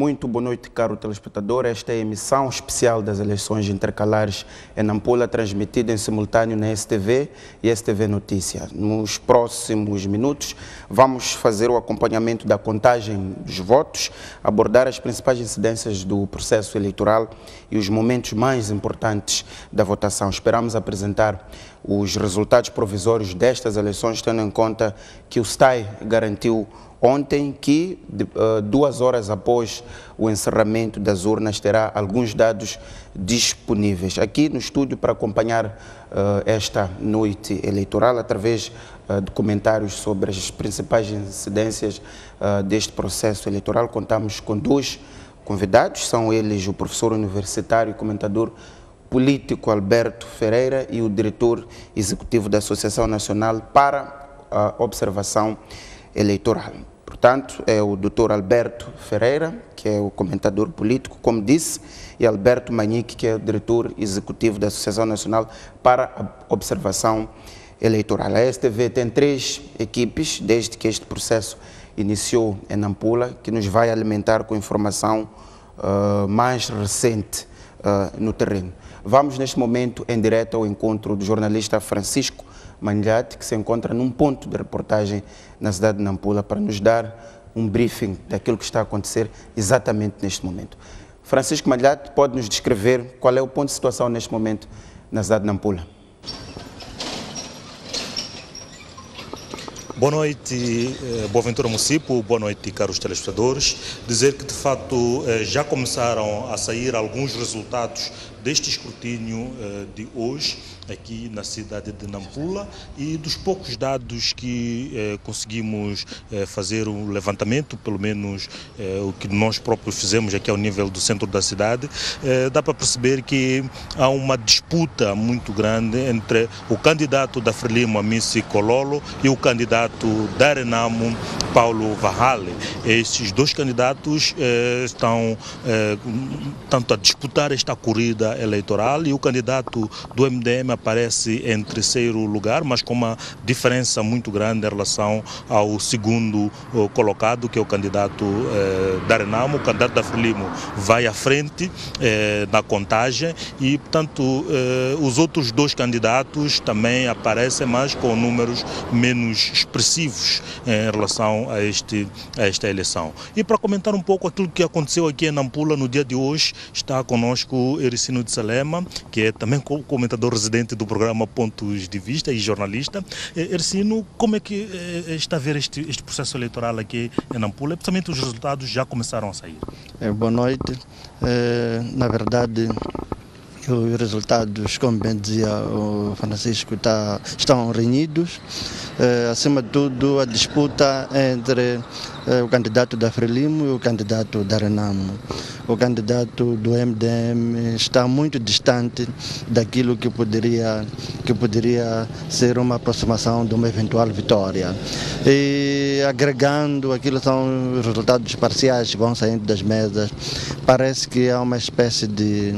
Muito boa noite, caro telespectador. Esta é a emissão especial das eleições intercalares em Nampula, transmitida em simultâneo na STV e STV Notícia. Nos próximos minutos, vamos fazer o acompanhamento da contagem dos votos, abordar as principais incidências do processo eleitoral e os momentos mais importantes da votação. Esperamos apresentar os resultados provisórios destas eleições, tendo em conta que o STAI garantiu ontem que, 2 horas após o encerramento das urnas, terá alguns dados disponíveis. Aqui no estúdio para acompanhar esta noite eleitoral, através de comentários sobre as principais incidências deste processo eleitoral, contamos com 2 convidados, são eles o professor universitário e comentador político Alberto Ferreira e o diretor executivo da Associação Nacional para a Observação Eleitoral. Portanto, é o Dr. Alberto Ferreira, que é o comentador político, como disse, e Alberto Manique, que é o diretor executivo da Associação Nacional para a Observação Eleitoral. A STV tem 3 equipes, desde que este processo iniciou em Nampula, que nos vai alimentar com informação mais recente no terreno. Vamos, neste momento, em direto ao encontro do jornalista Francisco Mandiate, que se encontra num ponto de reportagem na cidade de Nampula, para nos dar um briefing daquilo que está a acontecer exatamente neste momento. Francisco Mandiate, pode nos descrever qual é o ponto de situação neste momento na cidade de Nampula? Boa noite, Boaventura Mucipo, boa noite, caros telespectadores. Dizer que, de facto, já começaram a sair alguns resultados deste escrutínio de hoje, aqui na cidade de Nampula, e dos poucos dados que conseguimos fazer um levantamento, pelo menos o que nós próprios fizemos aqui ao nível do centro da cidade, dá para perceber que há uma disputa muito grande entre o candidato da Frelimo, Amici Cololo, e o candidato da Renamo, Paulo Varrale. Estes 2 candidatos estão tanto a disputar esta corrida eleitoral, e o candidato do MDM aparece em 3º lugar, mas com uma diferença muito grande em relação ao 2º colocado, que é o candidato da Renamo. O candidato da Frelimo vai à frente na contagem e, portanto, os outros 2 candidatos também aparecem, mas com números menos expressivos em relação a esta eleição. E para comentar um pouco aquilo que aconteceu aqui em Nampula no dia de hoje, está conosco Ericino de Salema, que é também comentador residente do programa Pontos de Vista e jornalista. Ericino, como é que está a ver este processo eleitoral aqui em Nampula? Principalmente os resultados já começaram a sair. Boa noite. Na verdade, os resultados, como bem dizia o Francisco, estão renhidos. Acima de tudo, a disputa entre o candidato da Frelimo e o candidato da Renamo. O candidato do MDM está muito distante daquilo que poderia ser uma aproximação de uma eventual vitória. E agregando aquilo são os resultados parciais que vão saindo das mesas, parece que há uma espécie de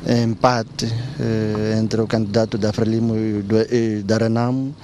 empate entre o candidato da Frelimo e da Renamo.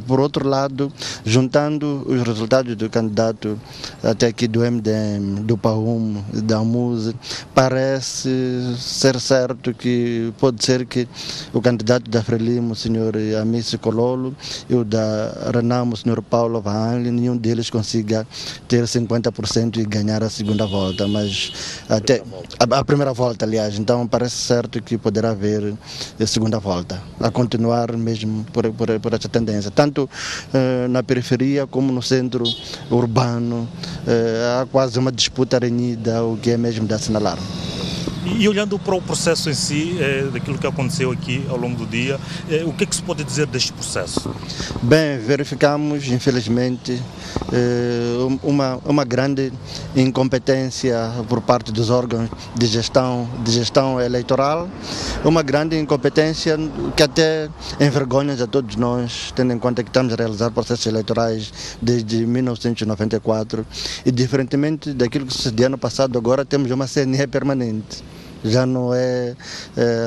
Por outro lado, juntando os resultados do candidato até aqui do MDM, do PAUM, da MUSE, parece ser certo que pode ser que o candidato da Frelimo, o senhor Amici Cololo, e o da Renamo, o senhor Paulo Varrale, nenhum deles consiga ter 50% e ganhar a segunda volta, mas até a primeira volta, aliás. Então parece certo que poderá haver a segunda volta, a continuar mesmo por esta tendência, tanto na periferia como no centro urbano. Há quase uma disputa renhida, o que é mesmo de assinalar. E olhando para o processo em si, daquilo que aconteceu aqui ao longo do dia, o que é que se pode dizer deste processo? Bem, verificamos, infelizmente, uma grande incompetência por parte dos órgãos de gestão eleitoral, uma grande incompetência que até envergonha a todos nós, tendo em conta que estamos a realizar processos eleitorais desde 1994 e, diferentemente daquilo que sucedeu ano passado, agora temos uma CNE permanente. já não é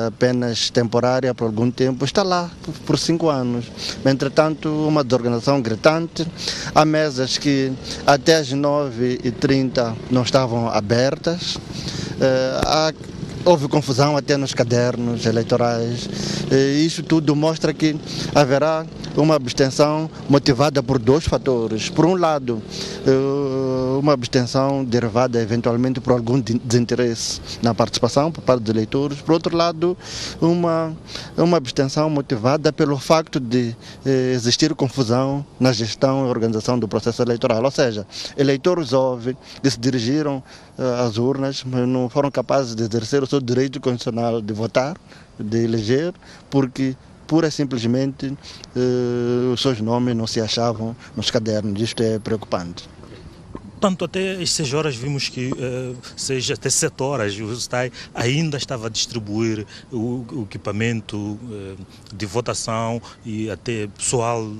apenas temporária por algum tempo, está lá por 5 anos. Entretanto, uma desorganização gritante, há mesas que até às 9h30 não estavam abertas, houve confusão até nos cadernos eleitorais. Isso tudo mostra que haverá uma abstenção motivada por 2 fatores. Por um lado, uma abstenção derivada eventualmente por algum desinteresse na participação por parte dos eleitores. Por outro lado, uma abstenção motivada pelo facto de existir confusão na gestão e organização do processo eleitoral. Ou seja, eleitores jovens que se dirigiram às urnas, mas não foram capazes de exercer o seu direito constitucional de votar, de eleger, porque pura e simplesmente os seus nomes não se achavam nos cadernos. Isto é preocupante. Portanto, até às 6 horas vimos que, seja até 7 horas, o STAI ainda estava a distribuir o equipamento de votação e até pessoal,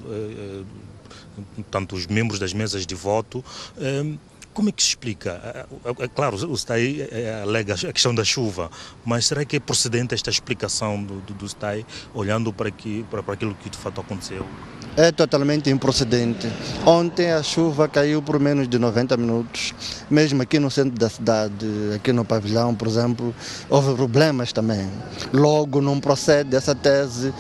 tanto os membros das mesas de voto. Como é que se explica? É claro, o STAI alega a questão da chuva, mas será que é procedente esta explicação do STAI, olhando para aquilo que de fato aconteceu? É totalmente improcedente. Ontem a chuva caiu por menos de 90 minutos, mesmo aqui no centro da cidade, aqui no pavilhão, por exemplo, houve problemas também. Logo, não procede essa tese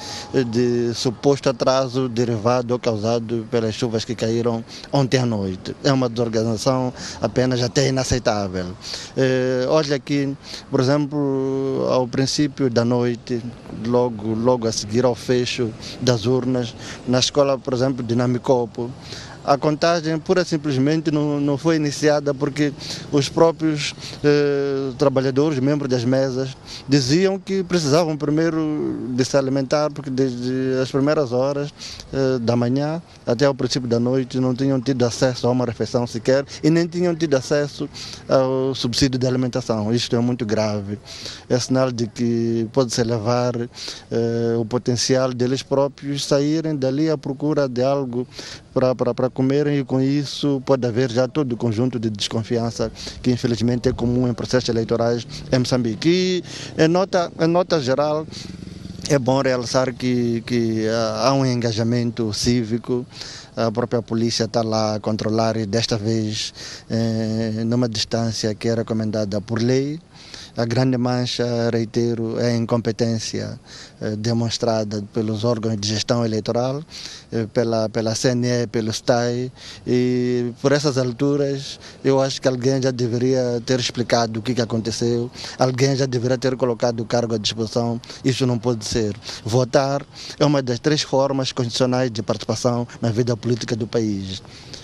de suposto atraso derivado ou causado pelas chuvas que caíram ontem à noite. É uma desorganização apenas até inaceitável. Olha aqui, por exemplo, ao princípio da noite, logo a seguir ao fecho das urnas, na escola, por exemplo, de Namicopo, a contagem pura e simplesmente não foi iniciada porque os próprios trabalhadores, membros das mesas, diziam que precisavam primeiro de se alimentar, porque desde as primeiras horas da manhã até ao princípio da noite não tinham tido acesso a uma refeição sequer e nem tinham tido acesso ao subsídio de alimentação. Isto é muito grave. É sinal de que pode-se elevar o potencial deles próprios saírem dali à procura de algo para comerem, e com isso pode haver já todo o conjunto de desconfiança que infelizmente é comum em processos eleitorais em Moçambique. E em nota geral, é bom realçar que há um engajamento cívico. A própria polícia está lá a controlar, e desta vez numa distância que é recomendada por lei. A grande mancha, reitero, é a incompetência demonstrada pelos órgãos de gestão eleitoral, pela CNE, pelo STAI, e por essas alturas eu acho que alguém já deveria ter explicado o que aconteceu, alguém já deveria ter colocado o cargo à disposição. Isso não pode ser. Votar é uma das 3 formas constitucionais de participação na vida política do país.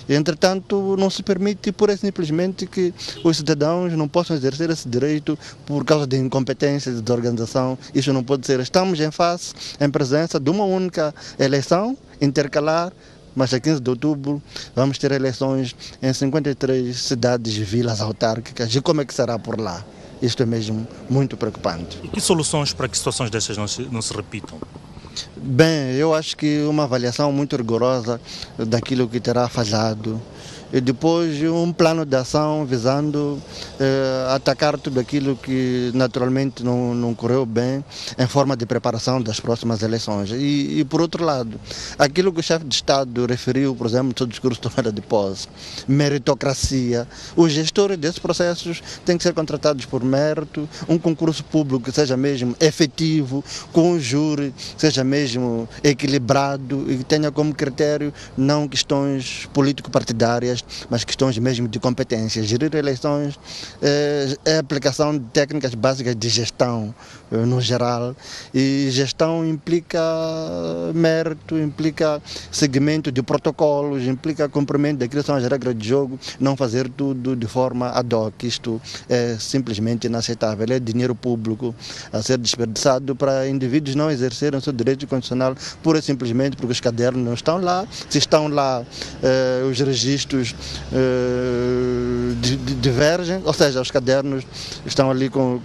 Entretanto, não se permite pura e simplesmente que os cidadãos não possam exercer esse direito por causa de incompetência, de desorganização. Isso não pode ser. Estamos em presença de uma única eleição intercalar, mas a 15 de outubro vamos ter eleições em 53 cidades e vilas autárquicas. E como é que será por lá? Isto é mesmo muito preocupante. E que soluções para que situações dessas não se repitam? Bem, eu acho que uma avaliação muito rigorosa daquilo que terá falhado, e depois um plano de ação visando atacar tudo aquilo que naturalmente não correu bem em forma de preparação das próximas eleições. E por outro lado, aquilo que o chefe de Estado referiu, por exemplo, no seu discurso de tomada de posse, meritocracia, os gestores desses processos têm que ser contratados por mérito, um concurso público que seja mesmo efetivo, com um júri que seja mesmo equilibrado e que tenha como critério não questões político-partidárias, mas questões mesmo de competência. Gerir eleições é a aplicação de técnicas básicas de gestão no geral, e gestão implica mérito, implica seguimento de protocolos, implica cumprimento daquilo que são as regras de jogo, não fazer tudo de forma ad hoc. Isto é simplesmente inaceitável. É dinheiro público a ser desperdiçado para indivíduos não exercerem o seu direito constitucional pura e simplesmente porque os cadernos não estão lá. Se estão lá, os registros políticos divergem, ou seja, os cadernos estão ali com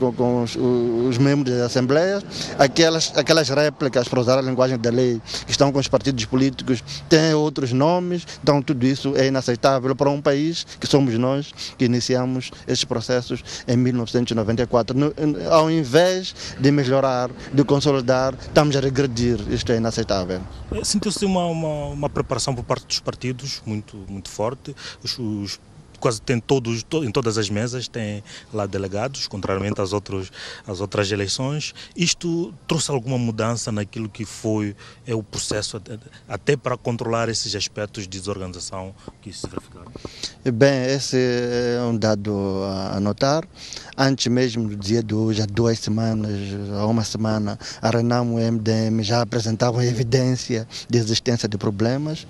os membros das assembleias, aquelas réplicas, para usar a linguagem da lei, que estão com os partidos políticos, têm outros nomes, então tudo isso é inaceitável para um país que somos nós, que iniciamos esses processos em 1994. Ao invés de melhorar, de consolidar, estamos a regredir, isto é inaceitável. Sentiu-se uma preparação por parte dos partidos muito forte, quase tem em todas as mesas tem lá delegados, contrariamente às outras eleições. Isto trouxe alguma mudança naquilo que foi o processo, até para controlar esses aspectos de desorganização que se verificaram? Bem, esse é um dado a notar. Antes mesmo do dia de hoje, há 2 semanas, há uma semana, a Renamo e o MDM já apresentavam evidência de existência de problemas.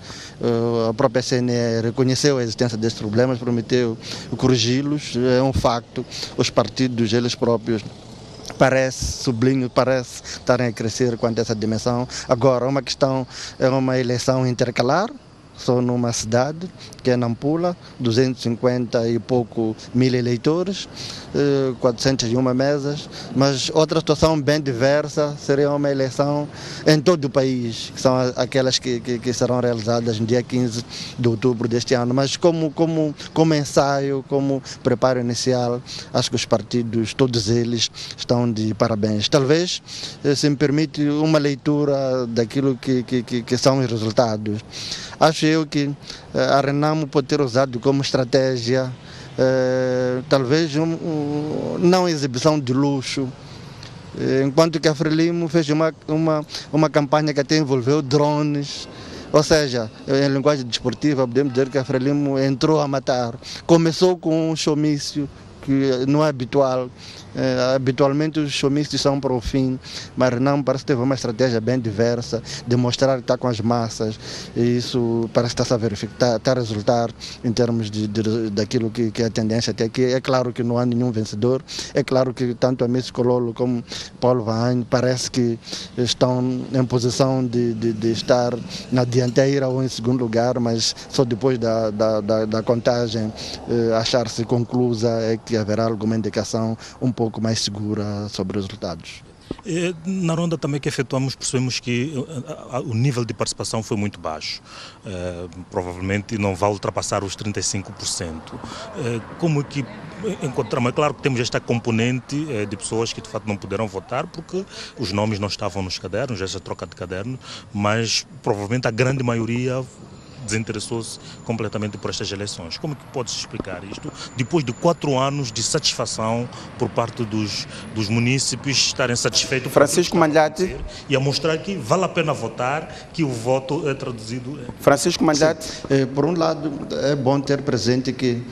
A própria CNE reconheceu a existência desses problemas, prometeu corrigi-los. É um facto. Os partidos, eles próprios, parece estarem a crescer quanto a essa dimensão. Agora, uma questão é uma eleição intercalar. Só numa cidade, que é Nampula, 250 e pouco mil eleitores, 401 mesas, mas outra situação bem diversa seria uma eleição em todo o país, que são aquelas que serão realizadas no dia 15 de outubro deste ano. Mas como ensaio, como preparo inicial, acho que os partidos, todos eles, estão de parabéns. Talvez, se me permite, uma leitura daquilo que são os resultados. Acho eu que a Renamo pode ter usado como estratégia, talvez não exibição de luxo, enquanto que a Frelimo fez uma campanha que até envolveu drones. Ou seja, em linguagem desportiva, podemos dizer que a Frelimo entrou a matar. Começou com um showmício que não é habitual. Habitualmente os showmícios são para o fim, mas não, parece que teve uma estratégia bem diversa de mostrar que está com as massas, e isso parece que está a verificar, está a resultar em termos daquilo que é a tendência até aqui. É claro que não há nenhum vencedor, é claro que tanto a Miss Cololo como Paulo Vain parece que estão em posição de estar na dianteira ou em segundo lugar, mas só depois da contagem achar-se conclusa é que haverá alguma indicação um pouco mais segura sobre os resultados. Na ronda também que efetuamos, percebemos que o nível de participação foi muito baixo. Provavelmente não vai ultrapassar os 35%. Como que encontramos? É claro que temos esta componente de pessoas que de fato não puderam votar porque os nomes não estavam nos cadernos, essa troca de caderno, mas provavelmente a grande maioria desinteressou-se completamente por estas eleições. Como que pode-se explicar isto? Depois de 4 anos de satisfação por parte dos munícipes estarem satisfeitos Francisco Malhati e a mostrar que vale a pena votar, que o voto é traduzido. Francisco Malhati. Por um lado, é bom ter presente que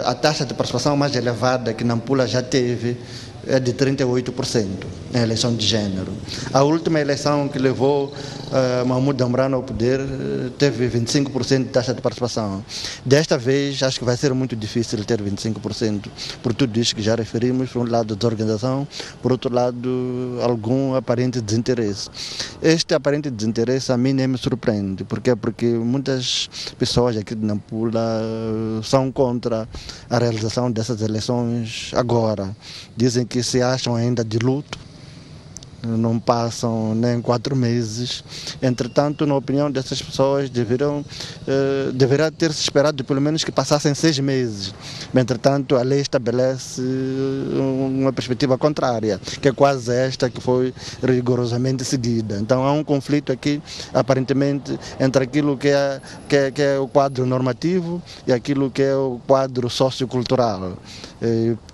a taxa de participação mais elevada que Nampula já teve é de 38% em eleição de gênero. A última eleição que levou Mahmoud Damrano ao poder teve 25% de taxa de participação. Desta vez, acho que vai ser muito difícil ter 25%, por tudo isso que já referimos, por um lado desorganização, por outro lado algum aparente desinteresse. Este aparente desinteresse a mim nem me surpreende. Por quê? Porque muitas pessoas aqui de Nampula são contra a realização dessas eleições agora. Dizem que se acham ainda de luto, não passam nem 4 meses. Entretanto, na opinião dessas pessoas, deveria ter se esperado pelo menos que passassem 6 meses. Entretanto, a lei estabelece uma perspectiva contrária, que é quase esta que foi rigorosamente seguida. Então, há um conflito aqui, aparentemente, entre aquilo que é o quadro normativo e aquilo que é o quadro sociocultural.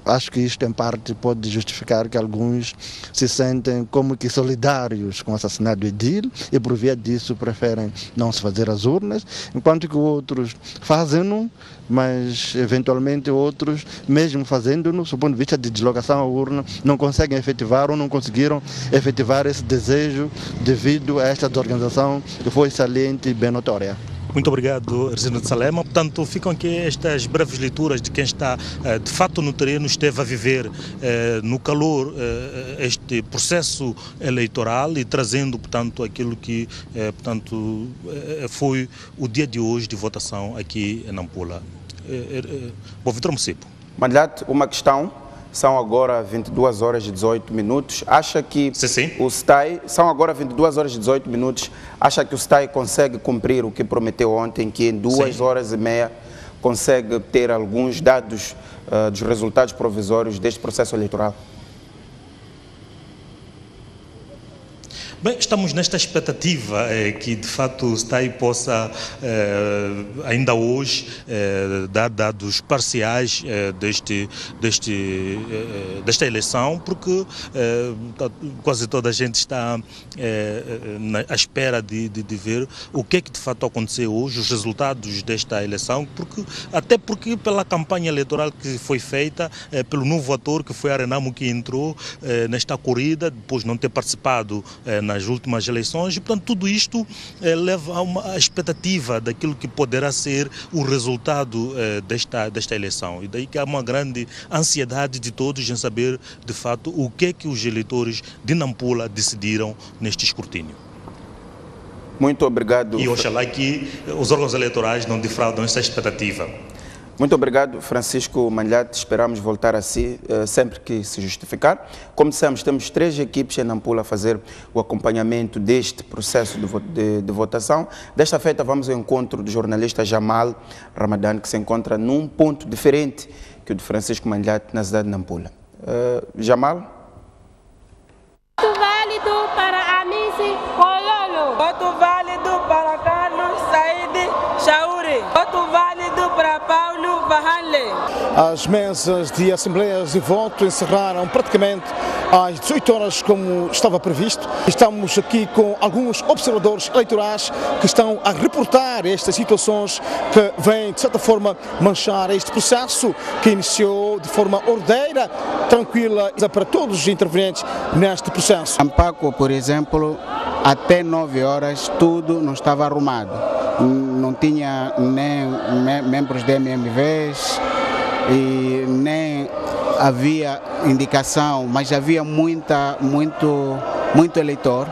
Acho que isto, em parte, pode justificar que alguns se sentem como que solidários com o assassinato do Edil e, por via disso, preferem não se fazer as urnas, enquanto que outros fazem-no, mas, eventualmente, outros, mesmo fazendo-no, do ponto de vista de deslocação à urna, não conseguem efetivar ou não conseguiram efetivar esse desejo devido a esta desorganização que foi saliente e bem notória. Muito obrigado, Resina de Salema. Portanto, ficam aqui estas breves leituras de quem está, de fato, no terreno, esteve a viver no calor este processo eleitoral e trazendo, portanto, aquilo que, portanto, foi o dia de hoje de votação aqui em Nampula. Boaventura Mucipo. Mandato, uma questão. São agora 22 horas e 18 minutos. Acha que sim. O STAI, são agora 22 horas e 18 minutos, acha que o STAI consegue cumprir o que prometeu ontem, que em 2 horas e meia consegue ter alguns dados dos resultados provisórios deste processo eleitoral? Bem, estamos nesta expectativa que de fato o STAI possa ainda hoje dar dados parciais desta eleição, porque quase toda a gente está à espera de ver o que é que de fato aconteceu hoje, os resultados desta eleição, até porque pela campanha eleitoral que foi feita, pelo novo ator que foi a Renamo, que entrou nesta corrida, depois não ter participado nas últimas eleições, e portanto tudo isto leva a uma expectativa daquilo que poderá ser o resultado desta eleição, e daí que há uma grande ansiedade de todos em saber de fato o que é que os eleitores de Nampula decidiram neste escrutínio. Muito obrigado. E oxalá que os órgãos eleitorais não defraudam essa expectativa. Muito obrigado, Francisco Manlhate. Esperamos voltar a si sempre que se justificar. Como dissemos, temos 3 equipes em Nampula a fazer o acompanhamento deste processo de votação. Desta feita, vamos ao encontro do jornalista Jamal Ramadan, que se encontra num ponto diferente que o de Francisco Manlhate, na cidade de Nampula. Jamal? Voto válido para Amici Pololo. Voto válido para Carlos Said Chauri. Voto válido para Paulo Bahanle. As mesas de assembleias de voto encerraram praticamente às 18 horas, como estava previsto. Estamos aqui com alguns observadores eleitorais que estão a reportar estas situações que vêm, de certa forma, manchar este processo que iniciou de forma ordeira, tranquila para todos os intervenientes neste processo. Ampaco, por exemplo, até 9 horas tudo não estava arrumado. Não tinha nem membros de MMVs e nem havia indicação, mas havia muito eleitor,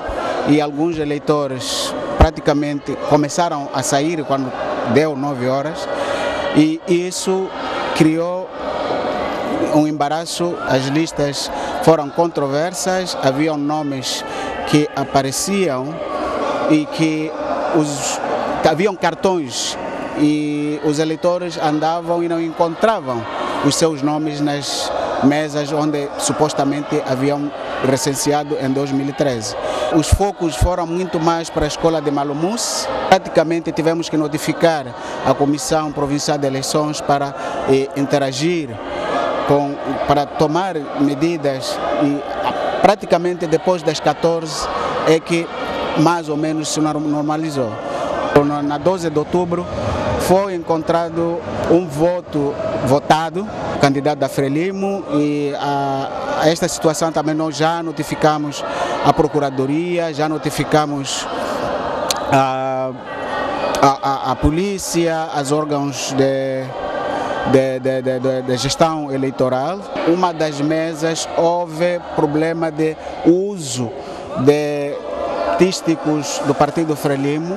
e alguns eleitores praticamente começaram a sair quando deu 9 horas, e isso criou um embaraço. As listas foram controversas, haviam nomes que apareciam e que haviam cartões e os eleitores andavam e não encontravam os seus nomes nas mesas onde supostamente haviam recenseado em 2013. Os focos foram muito mais para a escola de Malumuce. Praticamente tivemos que notificar a Comissão Provincial de Eleições para interagir, para tomar medidas, e praticamente depois das 14 é que mais ou menos se normalizou. Na 12 de outubro foi encontrado um voto votado, candidato da Frelimo, e a esta situação também nós já notificamos a Procuradoria, já notificamos a polícia, os órgãos de gestão eleitoral. Uma das mesas houve problema de uso de artísticos do Partido Frelimo.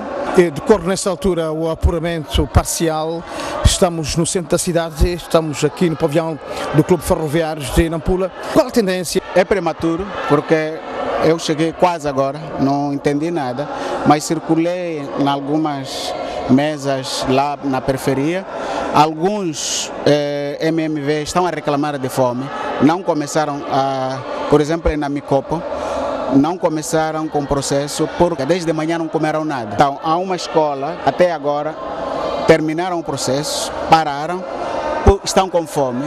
Decorre nesta altura o apuramento parcial. Estamos no centro da cidade, estamos aqui no pavilhão do Clube Ferroviário de Nampula. Qual a tendência? É prematuro, porque eu cheguei quase agora, não entendi nada, mas circulei em algumas mesas lá na periferia. Alguns MMV estão a reclamar de fome, não começaram por exemplo, na Micopo, não começaram com o processo porque desde manhã não comeram nada. Então, há uma escola, até agora, terminaram o processo, pararam, estão com fome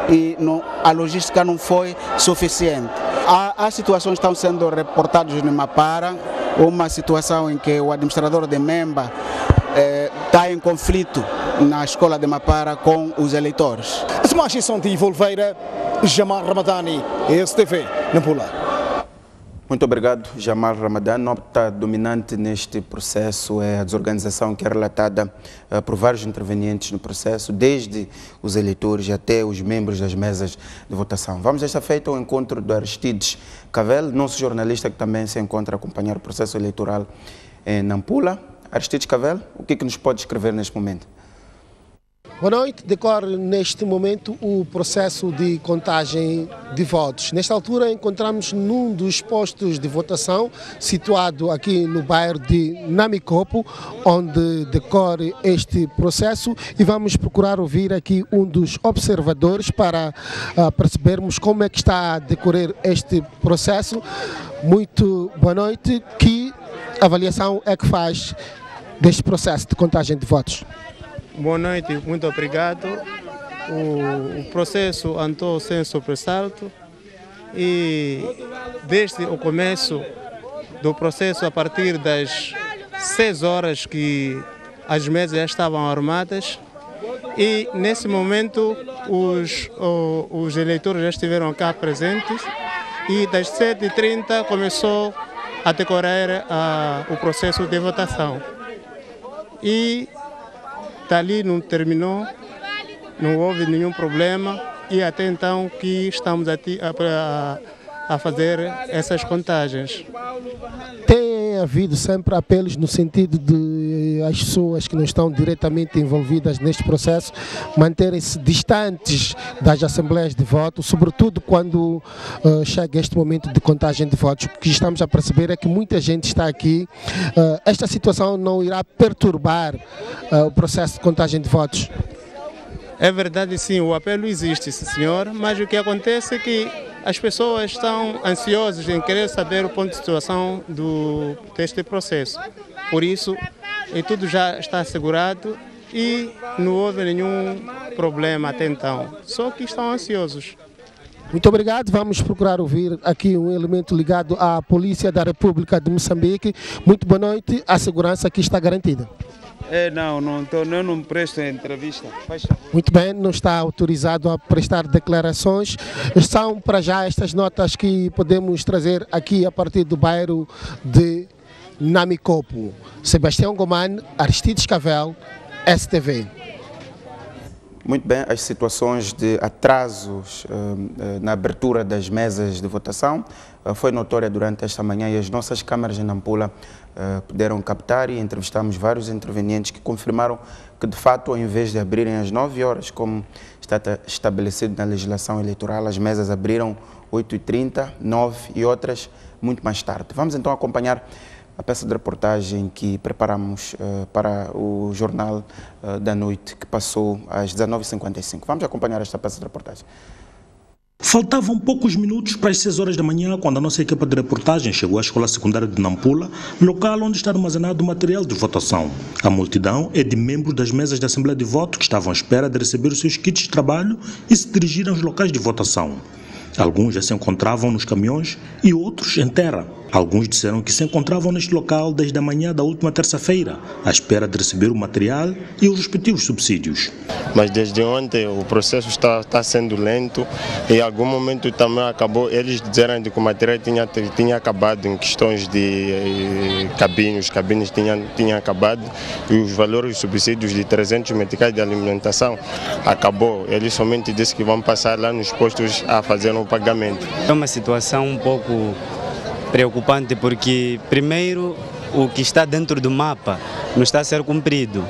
e a logística não foi suficiente. As situações estão sendo reportadas no Mapara, uma situação em que o administrador de Memba está em conflito na escola de Mapara com os eleitores. As imagens são de Volveira, Jamal Ramadani, STV, Nampula. Muito obrigado, Jamal Ramadan. Nota dominante neste processo é a desorganização que é relatada por vários intervenientes no processo, desde os eleitores até os membros das mesas de votação. Vamos esta feita ao encontro do Aristides Cavel, nosso jornalista que também se encontra a acompanhar o processo eleitoral em Nampula. Aristides Cavel, o que nos pode escrever neste momento? Boa noite. Decorre neste momento o processo de contagem de votos. Nesta altura encontramos num dos postos de votação situado aqui no bairro de Namicopo, onde decorre este processo, e vamos procurar ouvir aqui um dos observadores para percebermos como é que está a decorrer este processo. Muito boa noite. Que avaliação é que faz deste processo de contagem de votos? Boa noite, muito obrigado. O processo andou sem sobressalto e desde o começo do processo, a partir das 6 horas que as mesas já estavam armadas, e nesse momento os eleitores já estiveram cá presentes, e das 7h30 começou a decorrer o processo de votação. E dali não terminou, não houve nenhum problema, e até então que estamos a fazer essas contagens. Tem havido sempre apelos no sentido de as pessoas que não estão diretamente envolvidas neste processo manterem-se distantes das assembleias de voto, sobretudo quando chega este momento de contagem de votos. O que estamos a perceber é que muita gente está aqui. Esta situação não irá perturbar o processo de contagem de votos? É verdade, sim, o apelo existe, senhor, mas o que acontece é que as pessoas estão ansiosas em querer saber o ponto de situação deste processo. Por isso, tudo já está assegurado e não houve nenhum problema até então, só que estão ansiosos. Muito obrigado. Vamos procurar ouvir aqui um elemento ligado à Polícia da República de Moçambique. Muito boa noite. A segurança aqui está garantida? Eu não presto entrevista. Muito bem, não está autorizado a prestar declarações. São para já estas notas que podemos trazer aqui a partir do bairro de Namicopo. Sebastião Goman, Aristides Cavel, STV. Muito bem, as situações de atrasos na abertura das mesas de votação foi notória durante esta manhã, e as nossas câmaras em Nampula puderam captar, e entrevistamos vários intervenientes que confirmaram que, de fato, ao invés de abrirem às 9 horas, como está estabelecido na legislação eleitoral, as mesas abriram 8h30, 9 e outras muito mais tarde. Vamos então acompanhar a peça de reportagem que preparamos para o Jornal da Noite, que passou às 19h55. Vamos acompanhar esta peça de reportagem. Faltavam poucos minutos para as 6 horas da manhã quando a nossa equipa de reportagem chegou à Escola Secundária de Nampula, local onde está armazenado o material de votação. A multidão é de membros das mesas da Assembleia de Voto que estavam à espera de receber os seus kits de trabalho e se dirigir aos locais de votação. Alguns já se encontravam nos caminhões e outros em terra. Alguns disseram que se encontravam neste local desde a manhã da última terça-feira, à espera de receber o material e os respectivos subsídios. Mas desde ontem o processo está sendo lento, e em algum momento também acabou, eles disseram que o material tinha acabado em questões de cabines, os cabines tinham acabado, e os valores dos subsídios de 300 meticais de alimentação acabou. Eles somente disseram que vão passar lá nos postos a fazer um pagamento. É uma situação um pouco preocupante, porque primeiro o que está dentro do mapa não está a ser cumprido,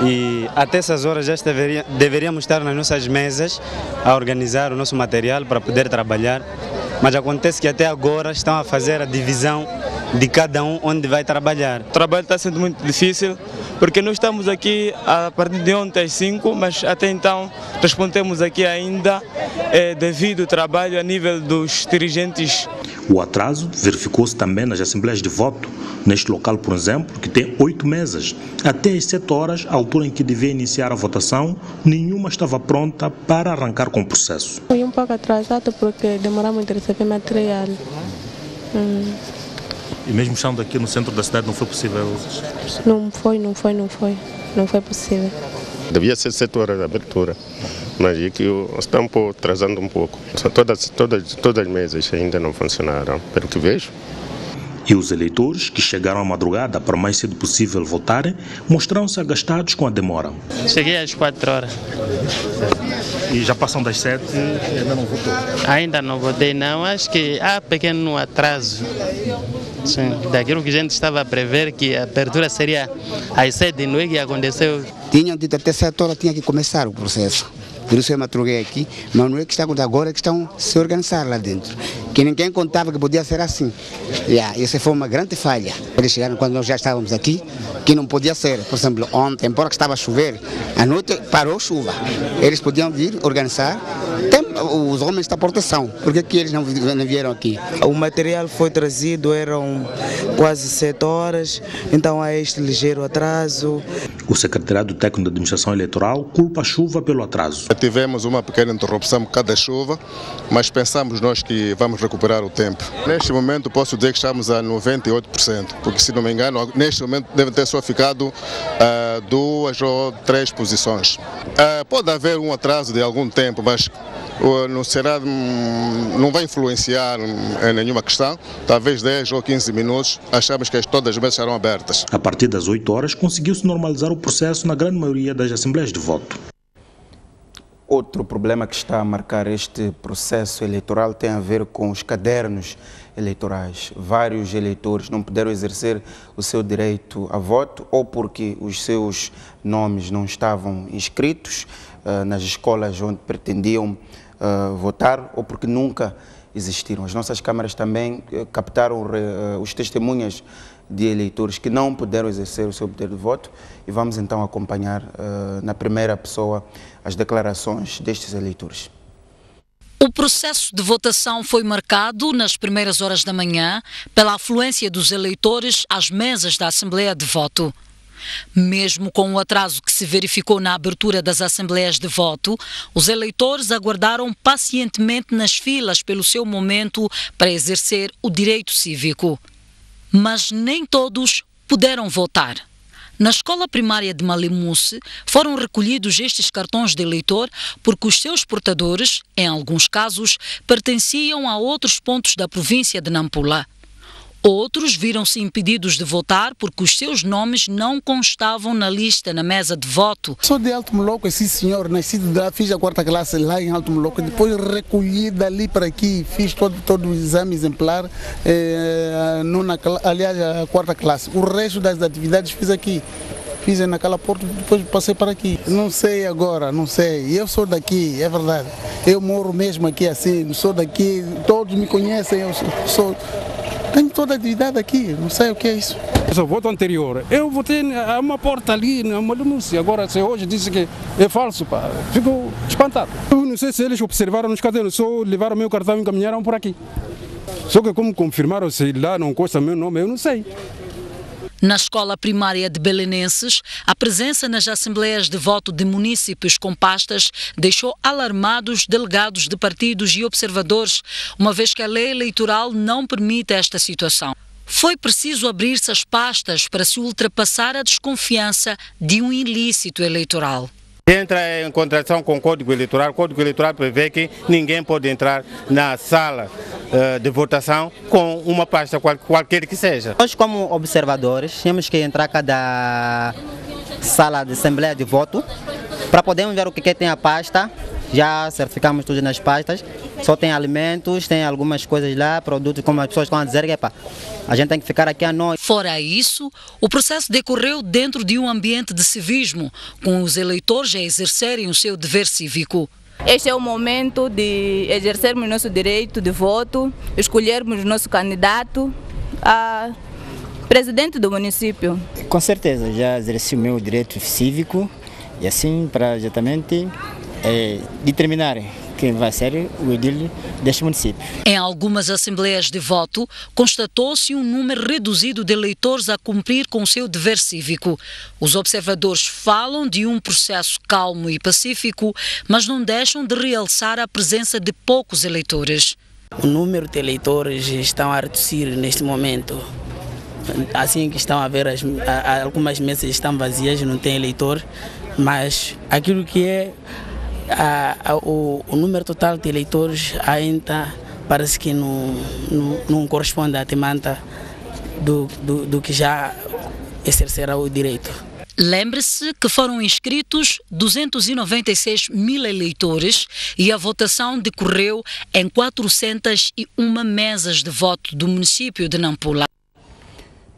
e até essas horas já deveríamos estar nas nossas mesas a organizar o nosso material para poder trabalhar, mas acontece que até agora estão a fazer a divisão de cada um onde vai trabalhar. O trabalho está sendo muito difícil, porque nós estamos aqui a partir de ontem às 5, mas até então respondemos aqui ainda devido ao trabalho a nível dos dirigentes. O atraso verificou-se também nas assembleias de voto. Neste local, por exemplo, que tem 8 mesas. Até às 7 horas, a altura em que devia iniciar a votação, nenhuma estava pronta para arrancar com o processo. Foi um pouco atrasado porque demoramos a receber material. E mesmo estando aqui no centro da cidade não foi possível? Não foi possível. Devia ser 7 horas de abertura, mas aqui estão atrasando um pouco. Todas as mesas ainda não funcionaram, pelo que vejo. E os eleitores que chegaram à madrugada para o mais cedo possível votarem mostraram-se agastados com a demora. Cheguei às 4 horas. E já passam das 7 e ainda não votou? Ainda não votei não, acho que há pequeno atraso. Sim, daquilo que a gente estava a prever que a abertura seria às 7, não é que aconteceu. Tinham dito até 7 horas tinha que começar o processo. Por isso eu madruguei aqui, mas não é que está acontecendo agora, que estão a se organizar lá dentro. Que ninguém contava que podia ser assim. Essa foi uma grande falha. Eles chegaram quando nós já estávamos aqui, que não podia ser. Por exemplo, ontem, embora que estava a chover, à noite parou chuva. Eles podiam vir organizar. Os homens da proteção, por que eles não vieram aqui? O material foi trazido, eram quase 7 horas, então há este ligeiro atraso. O secretariado técnico da administração eleitoral culpa a chuva pelo atraso. Tivemos uma pequena interrupção por causa da chuva, mas pensamos nós que vamos recuperar o tempo. Neste momento posso dizer que estamos a 98%, porque se não me engano, neste momento deve ter só ficado 2 ou 3 posições. Pode haver um atraso de algum tempo, mas não vai influenciar em nenhuma questão. Talvez 10 ou 15 minutos, achamos que todas as mesas serão abertas. A partir das 8 horas conseguiu-se normalizar o processo na grande maioria das assembleias de voto. Outro problema que está a marcar este processo eleitoral tem a ver com os cadernos eleitorais. Vários eleitores não puderam exercer o seu direito a voto ou porque os seus nomes não estavam inscritos nas escolas onde pretendiam votar ou porque nunca existiram. As nossas câmaras também captaram os testemunhas de eleitores que não puderam exercer o seu poder de voto e vamos então acompanhar na primeira pessoa as declarações destes eleitores. O processo de votação foi marcado nas primeiras horas da manhã pela afluência dos eleitores às mesas da Assembleia de Voto. Mesmo com o atraso que se verificou na abertura das assembleias de voto, os eleitores aguardaram pacientemente nas filas pelo seu momento para exercer o direito cívico. Mas nem todos puderam votar. Na escola primária de Malimusse foram recolhidos estes cartões de eleitor porque os seus portadores, em alguns casos, pertenciam a outros pontos da província de Nampula. Outros viram-se impedidos de votar porque os seus nomes não constavam na lista na mesa de voto. Sou de Alto Moloco, sim senhor, nascido lá, fiz a 4ª classe lá em Alto Moloco, depois recolhi dali para aqui, fiz todo o exame exemplar, aliás a 4ª classe. O resto das atividades fiz aqui. Fiz naquela porta, depois passei para aqui. Não sei agora, não sei. Eu sou daqui, é verdade. Eu moro mesmo aqui assim, sou daqui, todos me conhecem, eu sou... Tenho toda a atividade aqui, não sei o que é isso. O voto anterior, eu votei a uma porta ali, na Malimusse. Agora, se hoje disse que é falso, pá, fico espantado. Eu não sei se eles observaram nos cadernos, só levaram meu cartão e encaminharam por aqui. Só que como confirmaram se lá não consta meu nome, eu não sei. Na escola primária de Belenenses, a presença nas assembleias de voto de munícipes com pastas deixou alarmados delegados de partidos e observadores, uma vez que a lei eleitoral não permite esta situação. Foi preciso abrir-se as pastas para se ultrapassar a desconfiança de um ilícito eleitoral. Entra em contradição com o Código Eleitoral. O Código Eleitoral prevê que ninguém pode entrar na sala de votação com uma pasta qualquer que seja. Nós, como observadores, temos que entrar a cada sala de assembleia de voto para podermos ver o que tem a pasta. Já certificamos tudo nas pastas, só tem alimentos, tem algumas coisas lá, produtos, como as pessoas estão a dizer, que a gente tem que ficar aqui à noite. Fora isso, o processo decorreu dentro de um ambiente de civismo, com os eleitores a exercerem o seu dever cívico. Este é o momento de exercermos nosso direito de voto, escolhermos nosso candidato a presidente do município. Com certeza, já exerci o meu direito cívico e assim para exatamente determinar quem vai ser o edil deste município. Em algumas assembleias de voto, constatou-se um número reduzido de eleitores a cumprir com o seu dever cívico. Os observadores falam de um processo calmo e pacífico, mas não deixam de realçar a presença de poucos eleitores. O número de eleitores estão a reduzir neste momento. assim que estão a ver, algumas mesas estão vazias, não tem eleitor, mas aquilo que é o número total de eleitores ainda parece que não corresponde à demanda do que já exercerá o direito. Lembre-se que foram inscritos 296 mil eleitores e a votação decorreu em 401 mesas de voto do município de Nampula.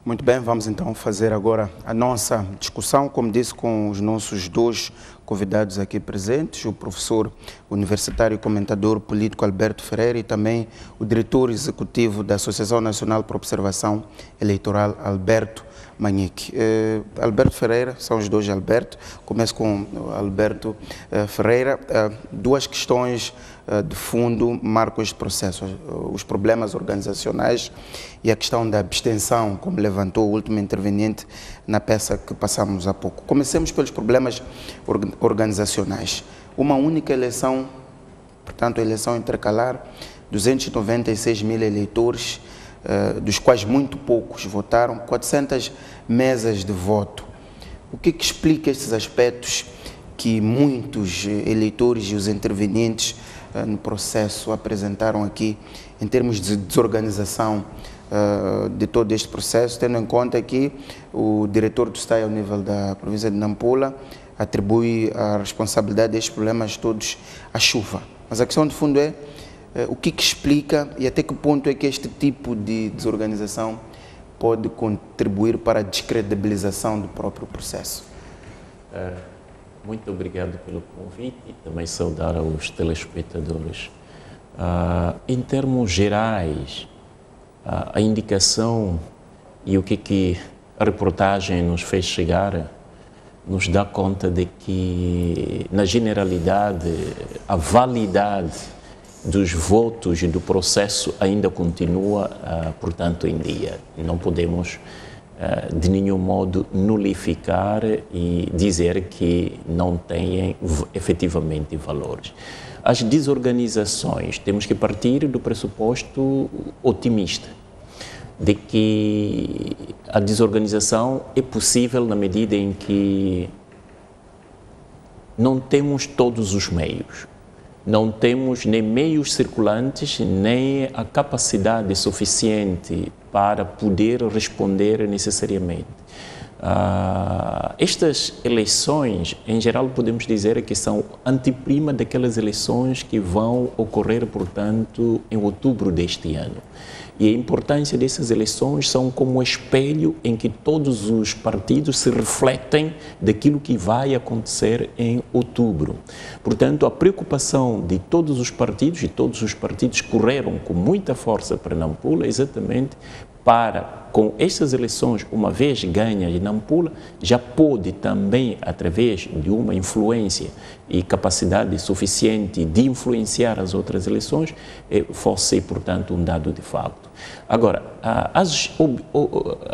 Muito bem, vamos então fazer agora a nossa discussão, como disse, com os nossos dois convidados aqui presentes, o professor universitário e comentador político Alberto Ferreira e também o diretor executivo da Associação Nacional para Observação Eleitoral, Alberto Manique. Alberto Ferreira, são os dois Alberto. Começo com Alberto Ferreira. Duas questões de fundo marcam este processo: os problemas organizacionais e a questão da abstenção, como levantou o último interveniente na peça que passamos há pouco. Comecemos pelos problemas organizacionais. Uma única eleição, portanto, a eleição intercalar, 296 mil eleitores, dos quais muito poucos votaram, 400 mesas de voto. O que explica estes aspectos que muitos eleitores e os intervenientes no processo apresentaram aqui em termos de desorganização de todo este processo, tendo em conta que o diretor do STAI ao nível da província de Nampula atribui a responsabilidade destes problemas todos à chuva. Mas a questão de fundo é o que explica e até que ponto é que este tipo de desorganização pode contribuir para a descredibilização do próprio processo. Muito obrigado pelo convite e também saudar aos telespectadores. Em termos gerais, a indicação e o que a reportagem nos fez chegar nos dá conta de que, na generalidade, a validade dos votos e do processo ainda continua, portanto, em dia. Não podemos, de nenhum modo, nulificar e dizer que não têm efetivamente valores. As desorganizações, temos que partir do pressuposto otimista, de que a desorganização é possível na medida em que não temos todos os meios. Não temos nem meios circulantes, nem a capacidade suficiente para poder responder necessariamente. Estas eleições, em geral, podemos dizer que são anteprima daquelas eleições que vão ocorrer, portanto, em outubro deste ano. E a importância dessas eleições são como um espelho em que todos os partidos se refletem daquilo que vai acontecer em outubro. Portanto, a preocupação de todos os partidos, e todos os partidos correram com muita força para Nampula, exatamente para, com estas eleições, uma vez ganhas em Nampula, já pôde também, através de uma influência e capacidade suficiente de influenciar as outras eleições, fosse, portanto, um dado de facto. Agora, as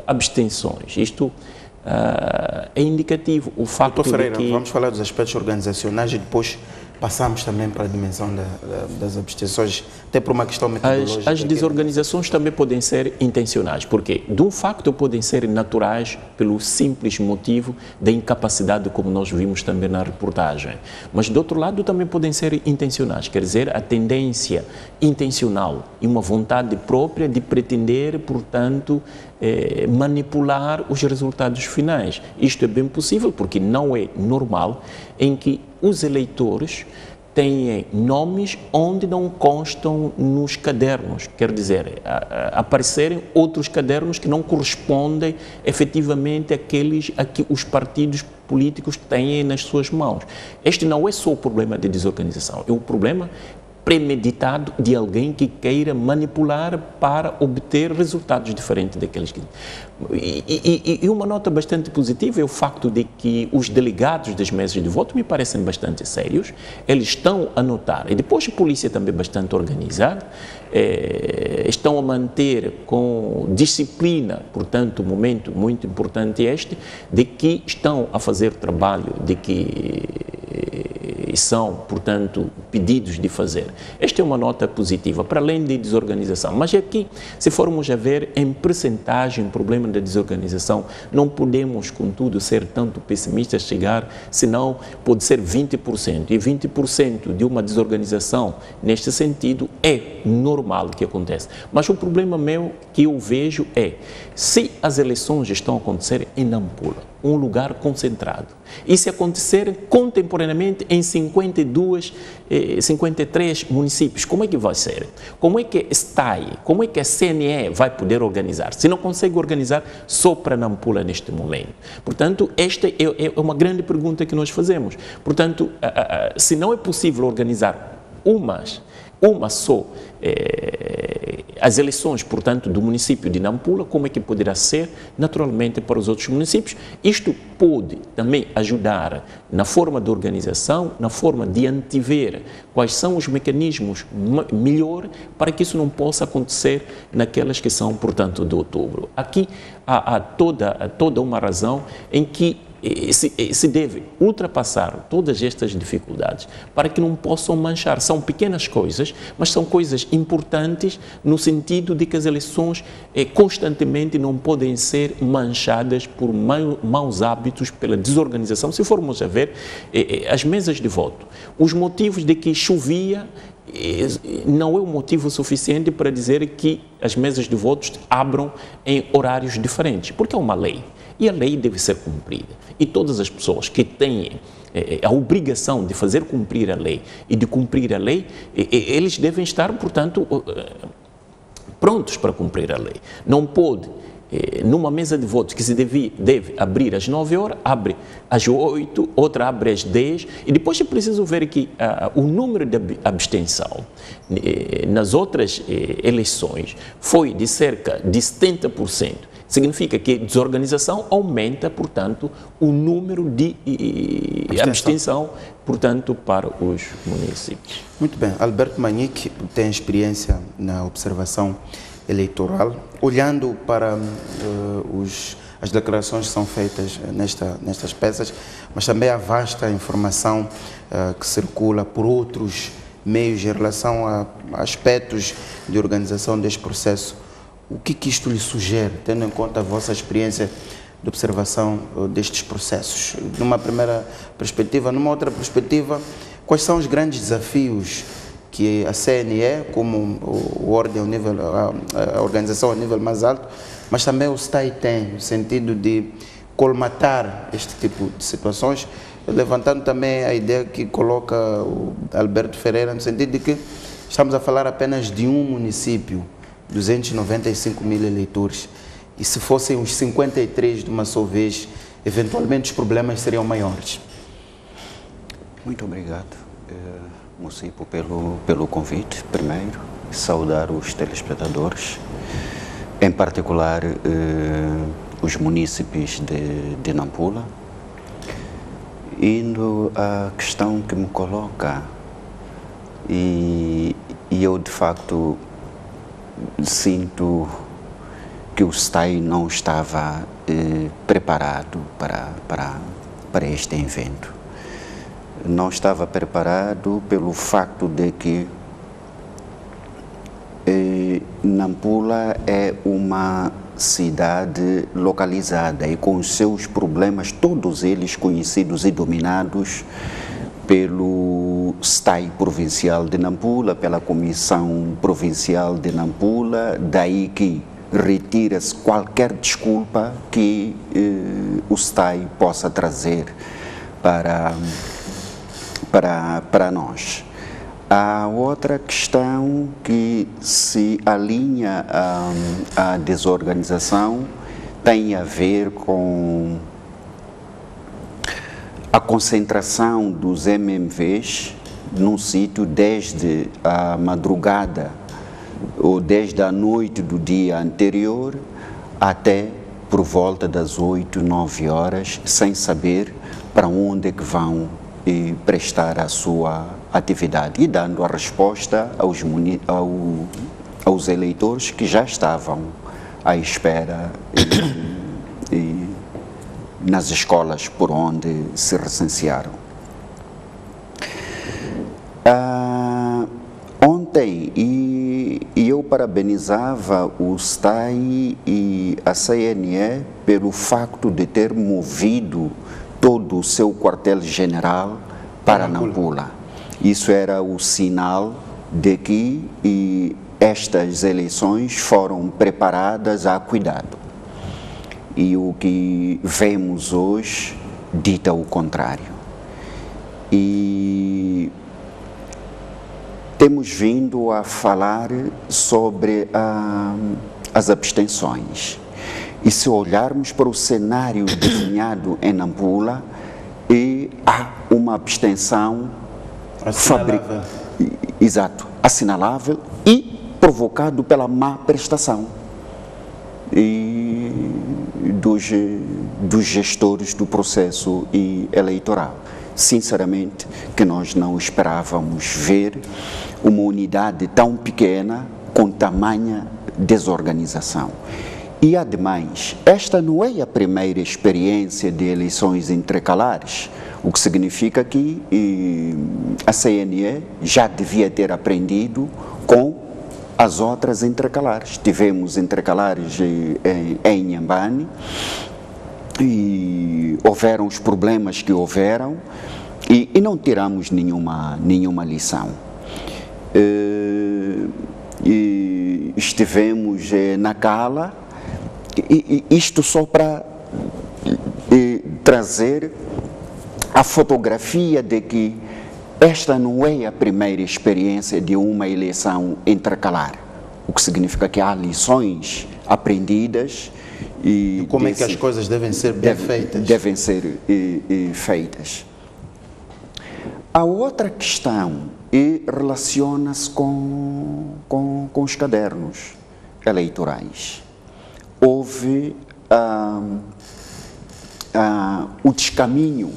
abstenções, isto é indicativo, o facto Doutor Ferreira, de que... vamos falar dos aspectos organizacionais e depois passamos também para a dimensão das abstenções, até por uma questão metodológica. As desorganizações também podem ser intencionais, porque de um facto podem ser naturais pelo simples motivo da incapacidade, como nós vimos também na reportagem. Mas do outro lado também podem ser intencionais, quer dizer, a tendência intencional e uma vontade própria de pretender, portanto, manipular os resultados finais. Isto é bem possível, porque não é normal em que os eleitores têm nomes onde não constam nos cadernos, quer dizer, aparecerem outros cadernos que não correspondem efetivamente àqueles a que os partidos políticos têm nas suas mãos. Este não é só o problema de desorganização, é o problema premeditado de alguém que queira manipular para obter resultados diferentes daqueles que... E uma nota bastante positiva é o facto de que os delegados das mesas de voto me parecem bastante sérios, eles estão a notar, e depois a polícia também bastante organizada, estão a manter com disciplina, portanto, um momento muito importante este, de que estão a fazer trabalho, de que são, portanto, pedidos de fazer. Esta é uma nota positiva, para além de desorganização. Mas aqui, se formos a ver em percentagem, o problema da desorganização, não podemos, contudo, ser tanto pessimistas, chegar, senão pode ser 20%. E 20% de uma desorganização, neste sentido, é normal que aconteça. Mas o problema meu que eu vejo é, se as eleições estão a acontecer em Nampula, um lugar concentrado, e se acontecerem contemporaneamente em 53 municípios, como é que vai ser? Como é que a STAI, como é que a CNE vai poder organizar? Se não consegue organizar só para Nampula neste momento. Portanto, esta é uma grande pergunta que nós fazemos. Portanto, se não é possível organizar uma só, as eleições, portanto, do município de Nampula, como é que poderá ser, naturalmente, para os outros municípios? Isto pode também ajudar na forma de organização, na forma de antever quais são os mecanismos melhor para que isso não possa acontecer naquelas que são, portanto, de outubro. Aqui há toda uma razão em que se deve ultrapassar todas estas dificuldades para que não possam manchar. São pequenas coisas, mas são coisas importantes no sentido de que as eleições constantemente não podem ser manchadas por maus hábitos, pela desorganização. Se formos a ver as mesas de voto, os motivos de que chovia não é um motivo suficiente para dizer que as mesas de votos abram em horários diferentes, porque é uma lei. E a lei deve ser cumprida. E todas as pessoas que têm a obrigação de fazer cumprir a lei e de cumprir a lei, eles devem estar, portanto, prontos para cumprir a lei. Não pode, numa mesa de votos que se deve abrir às 9 horas, abre às 8, outra abre às 10, e depois é preciso ver que o número de abstenção nas outras eleições foi de cerca de 70%. Significa que a desorganização aumenta, portanto, o número de abstenção, portanto, para os municípios. Muito bem. Alberto Manique tem experiência na observação eleitoral. Olhando para as declarações que são feitas nestas peças, mas também a vasta informação que circula por outros meios em relação a aspectos de organização deste processo, o que isto lhe sugere, tendo em conta a vossa experiência de observação destes processos? Numa primeira perspectiva, numa outra perspectiva, quais são os grandes desafios que a CNE, como a organização a nível mais alto, mas também o STAI tem, no sentido de colmatar este tipo de situações, levantando também a ideia que coloca o Alberto Ferreira, no sentido de que estamos a falar apenas de um município, 295 mil eleitores, e se fossem os 53 de uma só vez, eventualmente os problemas seriam maiores. Muito obrigado, Mucipo, pelo convite. Primeiro, saudar os telespectadores, em particular os munícipes de Nampula. Indo à questão que me coloca, e eu de facto sinto que o STAI não estava preparado para este evento. Não estava preparado pelo facto de que Nampula é uma cidade localizada e com os seus problemas, todos eles conhecidos e dominados pelo STAI provincial de Nampula, pela Comissão Provincial de Nampula, daí que retira-se qualquer desculpa que o STAI possa trazer para nós. Há outra questão que se alinha à desorganização, tem a ver com a concentração dos MMVs num sítio desde a madrugada ou desde a noite do dia anterior até por volta das 8, 9 horas, sem saber para onde é que vão prestar a sua atividade e dando a resposta aos eleitores que já estavam à espera nas escolas por onde se recensearam. Sim, e eu parabenizava o STAI e a CNE pelo facto de ter movido todo o seu quartel-general para Nampula. Isso era o sinal de que estas eleições foram preparadas a cuidado. E o que vemos hoje dita o contrário. E temos vindo a falar sobre as abstenções. E se olharmos para o cenário desenhado em Nampula, há uma abstenção assinalável e provocado pela má prestação dos gestores do processo eleitoral. Sinceramente, que nós não esperávamos ver uma unidade tão pequena com tamanha desorganização. E, ademais, esta não é a primeira experiência de eleições intercalares, o que significa que a CNE já devia ter aprendido com as outras intercalares. Tivemos intercalares em Inhambane e houveram os problemas que houveram e não tiramos nenhuma lição. Estivemos na Cala, isto só para trazer a fotografia de que esta não é a primeira experiência de uma eleição intercalar, o que significa que há lições aprendidas e como é que as coisas devem ser feitas. Devem ser feitas. A outra questão relaciona-se com os cadernos eleitorais. Houve o descaminho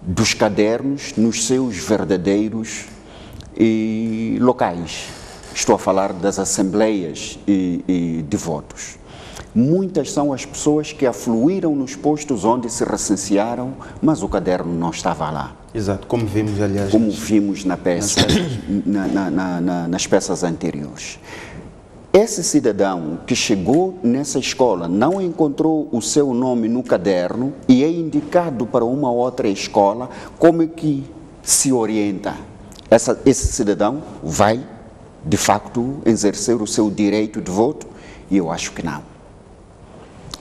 dos cadernos nos seus verdadeiros locais. Estou a falar das assembleias de votos. Muitas são as pessoas que afluíram nos postos onde se recensearam, mas o caderno não estava lá. Exato, como vimos, aliás. Como vimos nas peças anteriores. Esse cidadão que chegou nessa escola não encontrou o seu nome no caderno e é indicado para uma outra escola, como é que se orienta? Esse cidadão vai, de facto, exercer o seu direito de voto? E eu acho que não.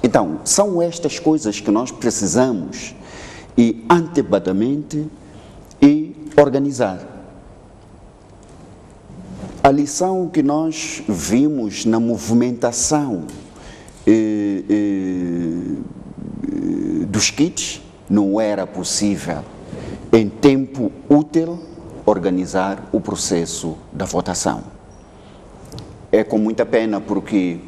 Então, são estas coisas que nós precisamos antecipadamente organizar. A lição que nós vimos na movimentação dos kits, não era possível, em tempo útil, organizar o processo da votação. É com muita pena porque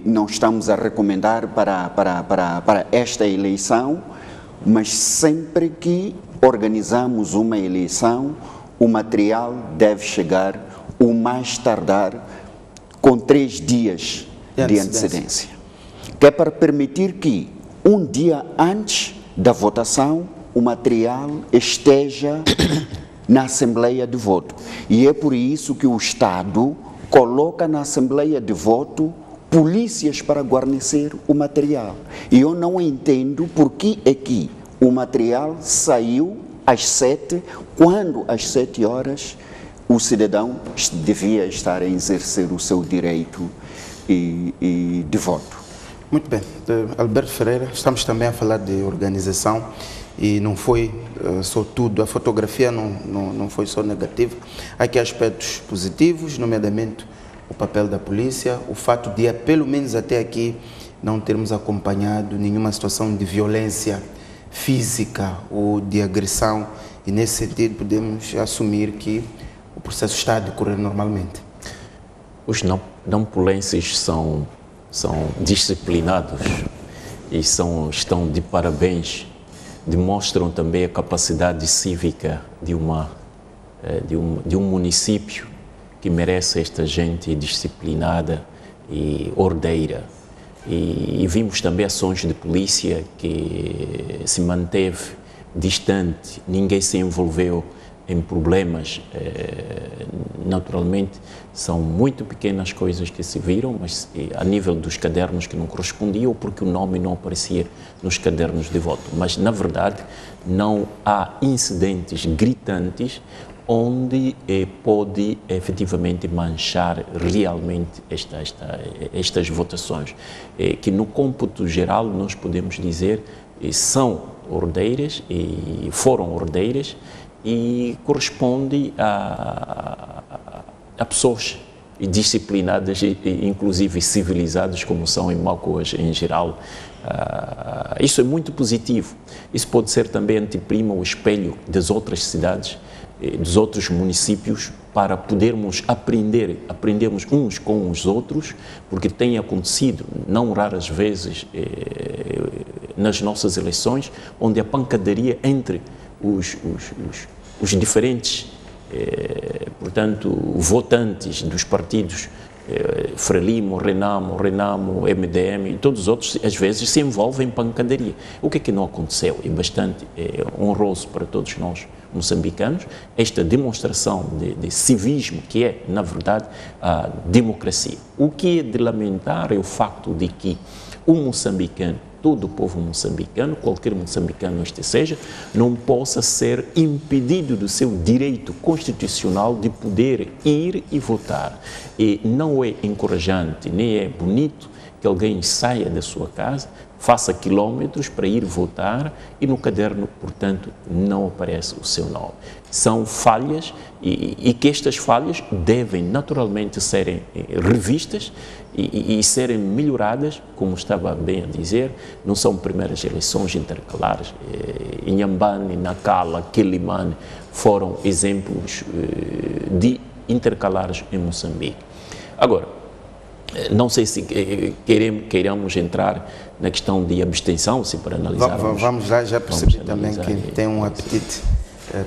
não estamos a recomendar para esta eleição, mas sempre que organizamos uma eleição, o material deve chegar o mais tardar com 3 dias de antecedência. Que é para permitir que um dia antes da votação o material esteja na Assembleia de Voto. E é por isso que o Estado coloca na Assembleia de Voto polícias para guarnecer o material. E eu não entendo por que é que o material saiu às 7, quando às 7 horas o cidadão devia estar a exercer o seu direito de voto. Muito bem. Alberto Ferreira, estamos também a falar de organização e não foi só tudo, a fotografia não foi só negativa. Há aqui aspectos positivos, nomeadamente o papel da polícia, o fato de, pelo menos até aqui, não termos acompanhado nenhuma situação de violência física ou de agressão, e nesse sentido podemos assumir que o processo está a decorrer normalmente. Os nampulenses são disciplinados e estão de parabéns, demonstram também a capacidade cívica de um município que merece esta gente disciplinada e ordeira. E vimos também ações de polícia que se manteve distante, ninguém se envolveu em problemas, naturalmente, são muito pequenas coisas que se viram, mas a nível dos cadernos que não correspondiam, ou porque o nome não aparecia nos cadernos de voto. Mas, na verdade, não há incidentes gritantes onde pode efetivamente manchar realmente estas votações, que no cômputo geral nós podemos dizer são ordeiras e foram ordeiras e corresponde a pessoas disciplinadas e inclusive civilizadas como são em Macoas em geral. Isso é muito positivo. Isso pode ser também anteprima o espelho das outras cidades, dos outros municípios, para podermos aprendermos uns com os outros, porque tem acontecido, não raras vezes, nas nossas eleições, onde a pancadaria entre os diferentes, portanto, votantes dos partidos Frelimo, Renamo, MDM e todos os outros, às vezes se envolvem em pancadaria. O que é que não aconteceu? É bastante honroso para todos nós moçambicanos esta demonstração de civismo que é, na verdade, a democracia. O que é de lamentar é o facto de que o moçambicano, todo o povo moçambicano, qualquer moçambicano este seja, não possa ser impedido do seu direito constitucional de poder ir e votar. E não é encorajante, nem é bonito que alguém saia da sua casa, faça quilómetros para ir votar e no caderno, portanto, não aparece o seu nome. São falhas e que estas falhas devem naturalmente serem revistas e serem melhoradas, como estava bem a dizer. Não são primeiras eleições intercalares. Inhambane, Nacala, Quelimane foram exemplos de intercalares em Moçambique. Agora, não sei se queiramos entrar na questão de abstenção, se para analisarmos. Vamos lá, já percebi também que tem um apetite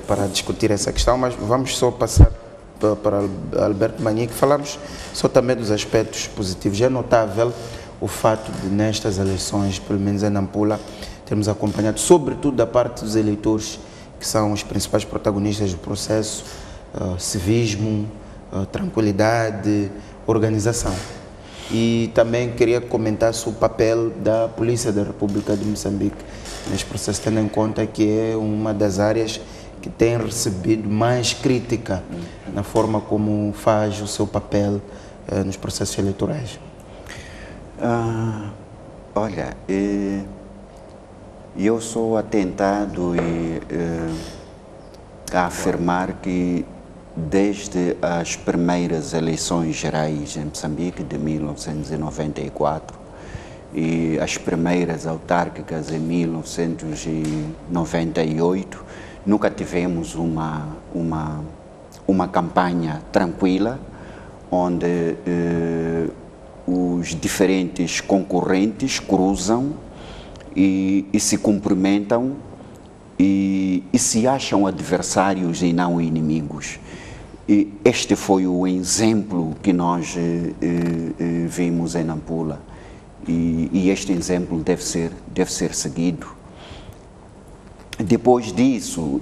para discutir essa questão, mas vamos só passar para Alberto Manique, falamos só também dos aspectos positivos. É notável o fato de nestas eleições, pelo menos em Nampula, termos acompanhado, sobretudo da parte dos eleitores, que são os principais protagonistas do processo, civismo, tranquilidade, organização. E também queria comentar sobre o papel da Polícia da República de Moçambique neste processo, tendo em conta que é uma das áreas que tem recebido mais crítica na forma como faz o seu papel nos processos eleitorais. Olha, eu sou atentado a afirmar que desde as primeiras eleições gerais em Moçambique de 1994 e as primeiras autárquicas em 1998, nunca tivemos uma campanha tranquila, onde os diferentes concorrentes cruzam e se cumprimentam e se acham adversários e não inimigos. E este foi o exemplo que nós vimos em Nampula e este exemplo deve ser seguido. Depois disso,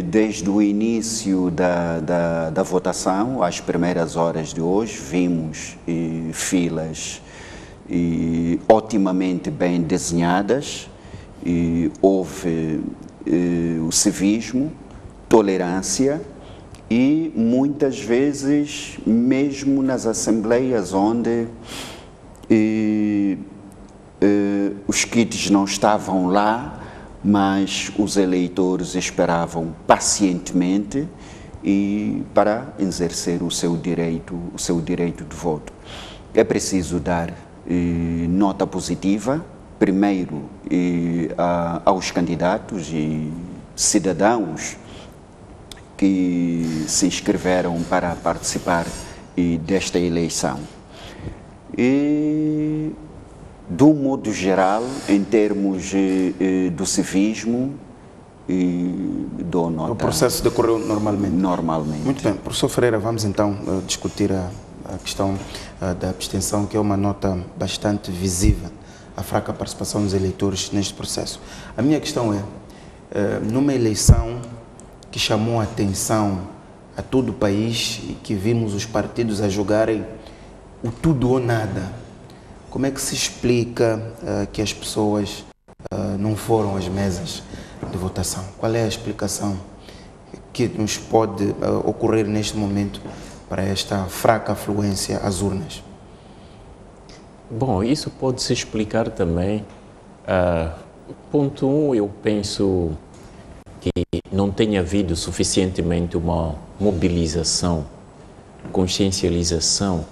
desde o início da votação, às primeiras horas de hoje, vimos filas otimamente bem desenhadas, houve o civismo, tolerância e muitas vezes, mesmo nas assembleias onde os kits não estavam lá, mas os eleitores esperavam pacientemente para exercer o seu direito de voto. É preciso dar nota positiva, primeiro aos candidatos e cidadãos que se inscreveram para participar desta eleição. E, do modo geral, em termos do civismo, dou nota. O processo decorreu normalmente? Normalmente. Muito bem. Professor Ferreira, vamos então discutir a questão da abstenção, que é uma nota bastante visível, a fraca participação dos eleitores neste processo. A minha questão é, numa eleição que chamou a atenção a todo o país e que vimos os partidos a jogarem o tudo ou nada. Como é que se explica que as pessoas não foram às mesas de votação? Qual é a explicação que nos pode ocorrer neste momento para esta fraca afluência às urnas? Bom, isso pode se explicar também. Ponto 1, eu penso que não tenha havido suficientemente uma mobilização, consciencialização,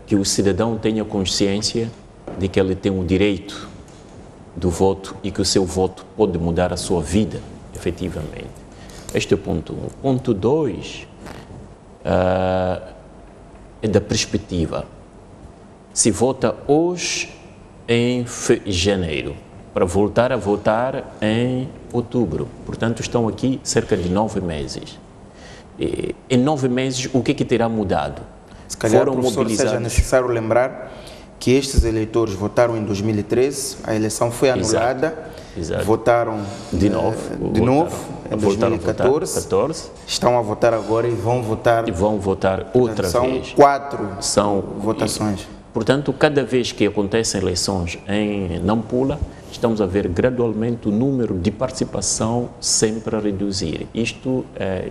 que o cidadão tenha consciência de que ele tem o direito do voto e que o seu voto pode mudar a sua vida, efetivamente. Este é o ponto 1. Ponto 2 é da perspectiva. Se vota hoje em janeiro, para voltar a votar em outubro. Portanto, estão aqui cerca de 9 meses. Em 9 meses, o que terá mudado? Se calhar, professor, seja necessário lembrar que estes eleitores votaram em 2013, a eleição foi anulada, Exato. Votaram de novo em 2014, estão a votar agora e vão votar outra são vez. São 4 votações. Portanto, cada vez que acontecem eleições em Nampula, estamos a ver gradualmente o número de participação sempre a reduzir. Isto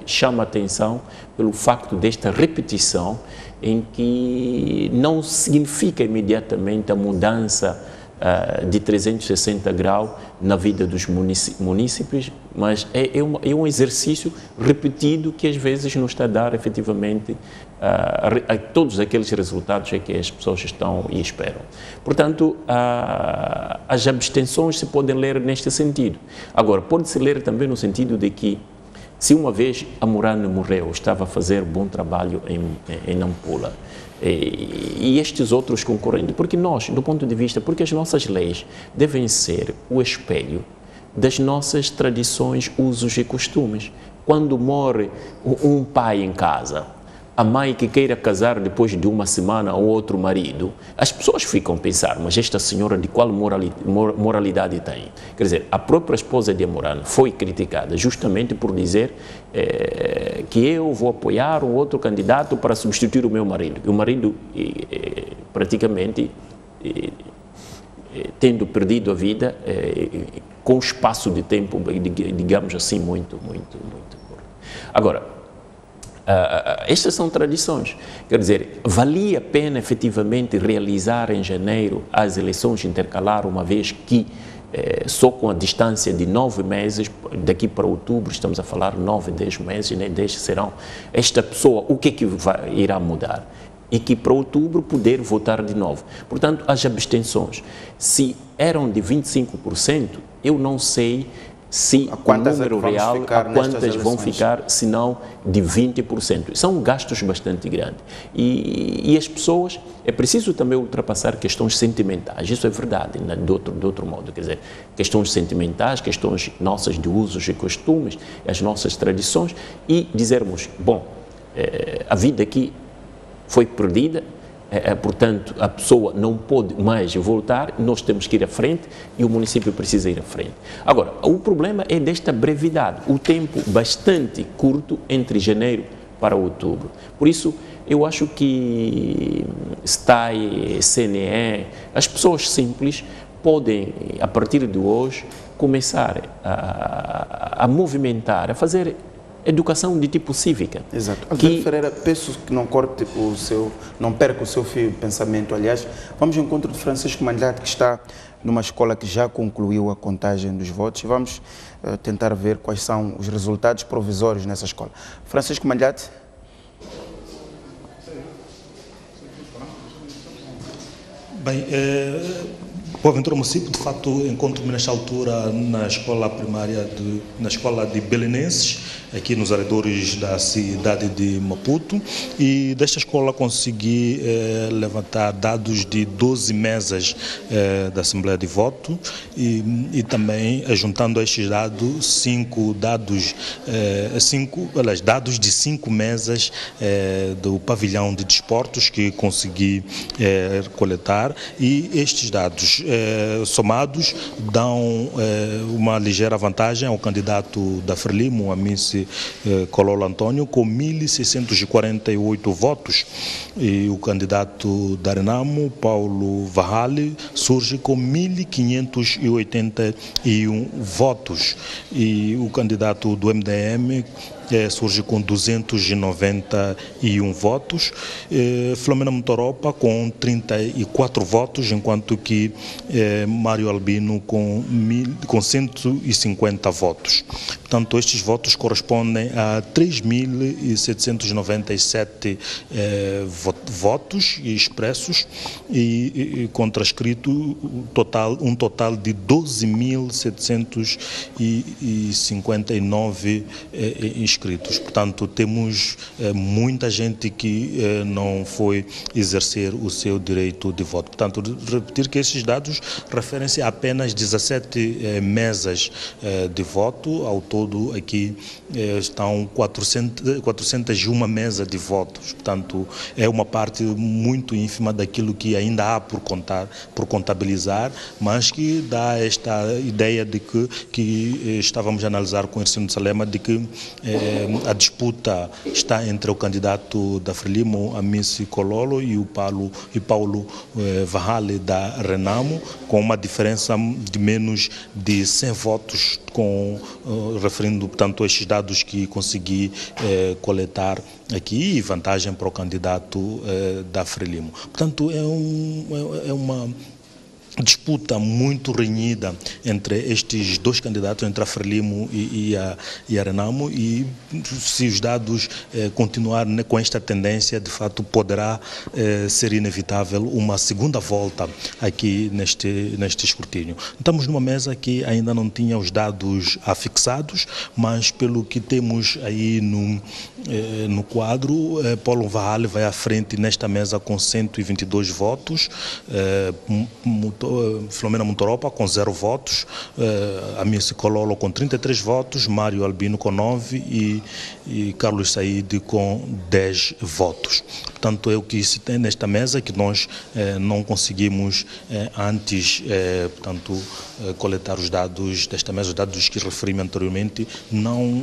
chama a atenção pelo facto desta repetição, em que não significa imediatamente a mudança de 360 graus na vida dos munícipes, mas é um exercício repetido que às vezes não está a dar efetivamente a todos aqueles resultados que as pessoas estão e esperam. Portanto, as abstenções se podem ler neste sentido. Agora, pode-se ler também no sentido de que, se uma vez a Morano morreu, estava a fazer bom trabalho em Nampula, e estes outros concorrentes, porque nós, do ponto de vista, porque as nossas leis devem ser o espelho das nossas tradições, usos e costumes. Quando morre um pai em casa, a mãe que queira casar depois de uma semana ou outro marido, as pessoas ficam a pensar, mas esta senhora de qual moralidade tem? Quer dizer, a própria esposa de Amorano foi criticada justamente por dizer que eu vou apoiar um outro candidato para substituir o meu marido. E o marido, praticamente, tendo perdido a vida, com espaço de tempo, digamos assim, muito curto. Agora, estas são tradições. Quer dizer, valia a pena efetivamente realizar em janeiro as eleições intercalares, uma vez que só com a distância de 9 meses, daqui para outubro, estamos a falar 9, 10 meses, né? 10 serão. Esta pessoa, o que irá mudar? E que para outubro poder votar de novo. Portanto, as abstenções, se eram de 25%, eu não sei se o número real, a quantas vão ficar, se não de 20%. São gastos bastante grandes. E as pessoas, é preciso também ultrapassar questões sentimentais, isso é verdade, né? de outro modo, quer dizer, questões sentimentais, questões nossas de usos e costumes, as nossas tradições, e dizermos, bom, a vida aqui foi perdida, portanto, a pessoa não pode mais voltar, nós temos que ir à frente e o município precisa ir à frente. Agora, o problema é desta brevidade, o tempo bastante curto entre janeiro para outubro. Por isso, eu acho que STAI, CNE, as pessoas simples podem, a partir de hoje, começar a movimentar, a fazer educação de tipo cívica. Exato. Alberto Ferreira, peço que não corte não perca o seu fio de pensamento. Aliás, vamos ao encontro de Francisco Mandiate, que está numa escola que já concluiu a contagem dos votos, e vamos tentar ver quais são os resultados provisórios nessa escola. Francisco Mandiate. Bem, Boaventura Município, de facto, encontro-me nesta altura na escola primária, na escola de Belenenses, aqui nos arredores da cidade de Maputo, e desta escola consegui levantar dados de 12 mesas da Assembleia de Voto e também, juntando a estes dados, dados de 5 mesas do pavilhão de desportos que consegui coletar, e estes dados votos somados dão uma ligeira vantagem ao candidato da Frelimo, Amici Cololo Antônio, com 1.648 votos. E o candidato da Renamo, Paulo Vahale, surge com 1.581 votos. E o candidato do MDM surge com 291 votos, Filomena Mutoropa com 34 votos, enquanto que Mário Albino com 150 votos. Portanto, estes votos correspondem a 3.797 votos expressos e contrascrito um total de 12.759 inscritos. Portanto, temos muita gente que não foi exercer o seu direito de voto. Portanto, repetir que esses dados referem-se a apenas 17 mesas de voto. Ao todo, aqui estão 401 mesas de votos. Portanto, é uma parte muito ínfima daquilo que ainda há por contabilizar, mas que dá esta ideia de que estávamos a analisar com o Ercílio de Salema, de que a disputa está entre o candidato da Frelimo, Amici Cololo, e o Paulo Vahale da Renamo, com uma diferença de menos de 100 votos, referindo, portanto, a estes dados que consegui coletar aqui, e vantagem para o candidato da Frelimo. Portanto, é uma disputa muito renhida entre estes dois candidatos, entre a Frelimo e a Renamo, e se os dados continuarem com esta tendência, de fato poderá ser inevitável uma segunda volta aqui neste escrutínio. Estamos numa mesa que ainda não tinha os dados afixados, mas pelo que temos aí no quadro, Paulo Vahale vai à frente nesta mesa com 122 votos, Filomena Mutoropa com 0 votos, Amici Cololo com 33 votos, Mário Albino com 9 e Carlos Said com 10 votos. Portanto, é o que se tem nesta mesa, que nós não conseguimos antes, portanto, coletar os dados desta mesa. Os dados que referi anteriormente não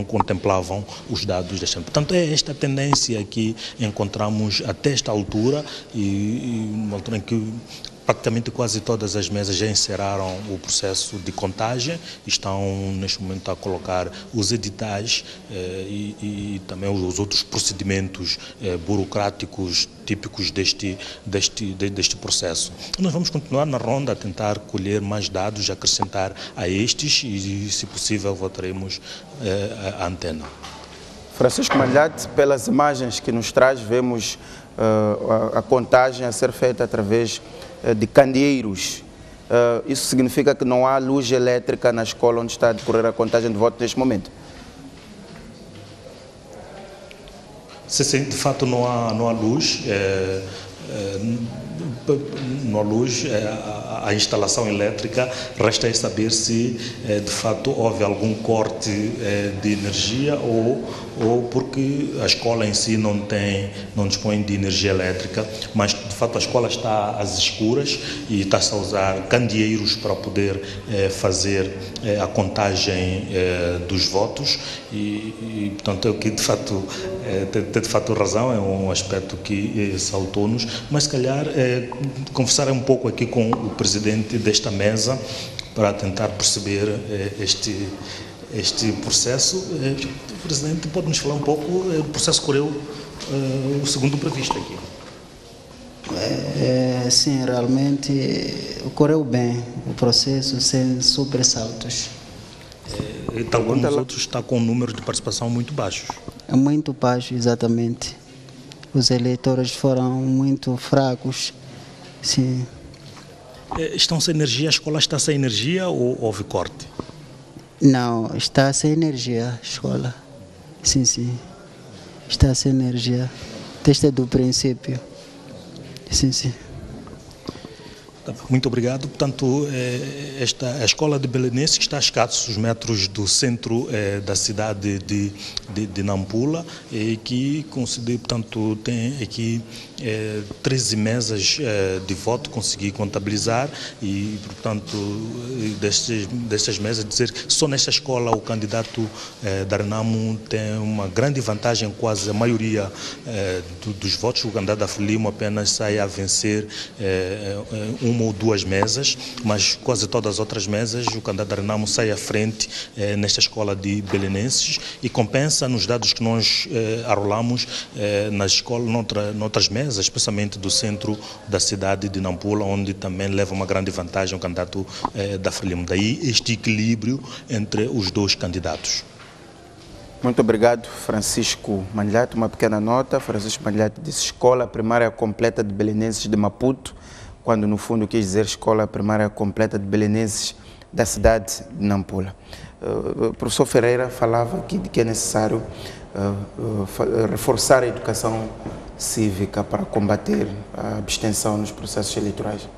contemplavam os dados desta mesa. Portanto, é esta tendência que encontramos até esta altura, e uma altura em que praticamente quase todas as mesas já encerraram o processo de contagem, estão neste momento a colocar os editais e também os outros procedimentos burocráticos típicos deste processo. Nós vamos continuar na ronda a tentar colher mais dados, acrescentar a estes e, se possível, voltaremos à antena. Francisco Malhate, pelas imagens que nos traz, vemos a contagem a ser feita através de candeeiros. Isso significa que não há luz elétrica na escola onde está a decorrer a contagem de votos neste momento? Sim, de fato não há luz. Não há luz, a instalação elétrica. Resta saber se de fato houve algum corte de energia ou porque a escola em si não dispõe de energia elétrica, mas de fato a escola está às escuras e está-se a usar candeeiros para poder fazer a contagem dos votos e portanto é o que de fato tem de fato razão, é um aspecto que saltou-nos, mas se calhar conversar um pouco aqui com o presidente desta mesa para tentar perceber este processo. Presidente, pode nos falar um pouco? O processo correu segundo o previsto aqui. Sim, realmente ocorreu bem o processo, sem sobressaltos. Tal como os outros, está com um número de participação muito baixo. É muito baixo, exatamente. Os eleitores foram muito fracos. Sim. Estão sem energia? A escola está sem energia ou houve corte? Não, está sem energia a escola. Sim, sim. Está sem energia. Desde o princípio. Sim, sim. Muito obrigado. Portanto, a escola de Belenenses está a escassos metros do centro da cidade de Nampula e que, portanto, tem aqui 13 mesas de voto consegui contabilizar e, portanto, destas mesas, dizer que só nesta escola o candidato da Renamo tem uma grande vantagem, quase a maioria dos votos. O candidato da Frelimo apenas sai a vencer uma ou duas mesas, mas quase todas as outras mesas o candidato da Renamo sai à frente nesta escola de belenenses e compensa nos dados que nós arrolamos na escola, noutras mesas, especialmente do centro da cidade de Nampula, onde também leva uma grande vantagem o candidato da Frelimo. Daí este equilíbrio entre os dois candidatos. Muito obrigado, Francisco Manlhato. Uma pequena nota, Francisco Manlhato disse Escola Primária Completa de Belenenses de Maputo, quando no fundo quis dizer Escola Primária Completa de Belenenses da cidade de Nampula. O professor Ferreira falava aqui de que é necessário reforçar a educação cívica para combater a abstenção nos processos eleitorais.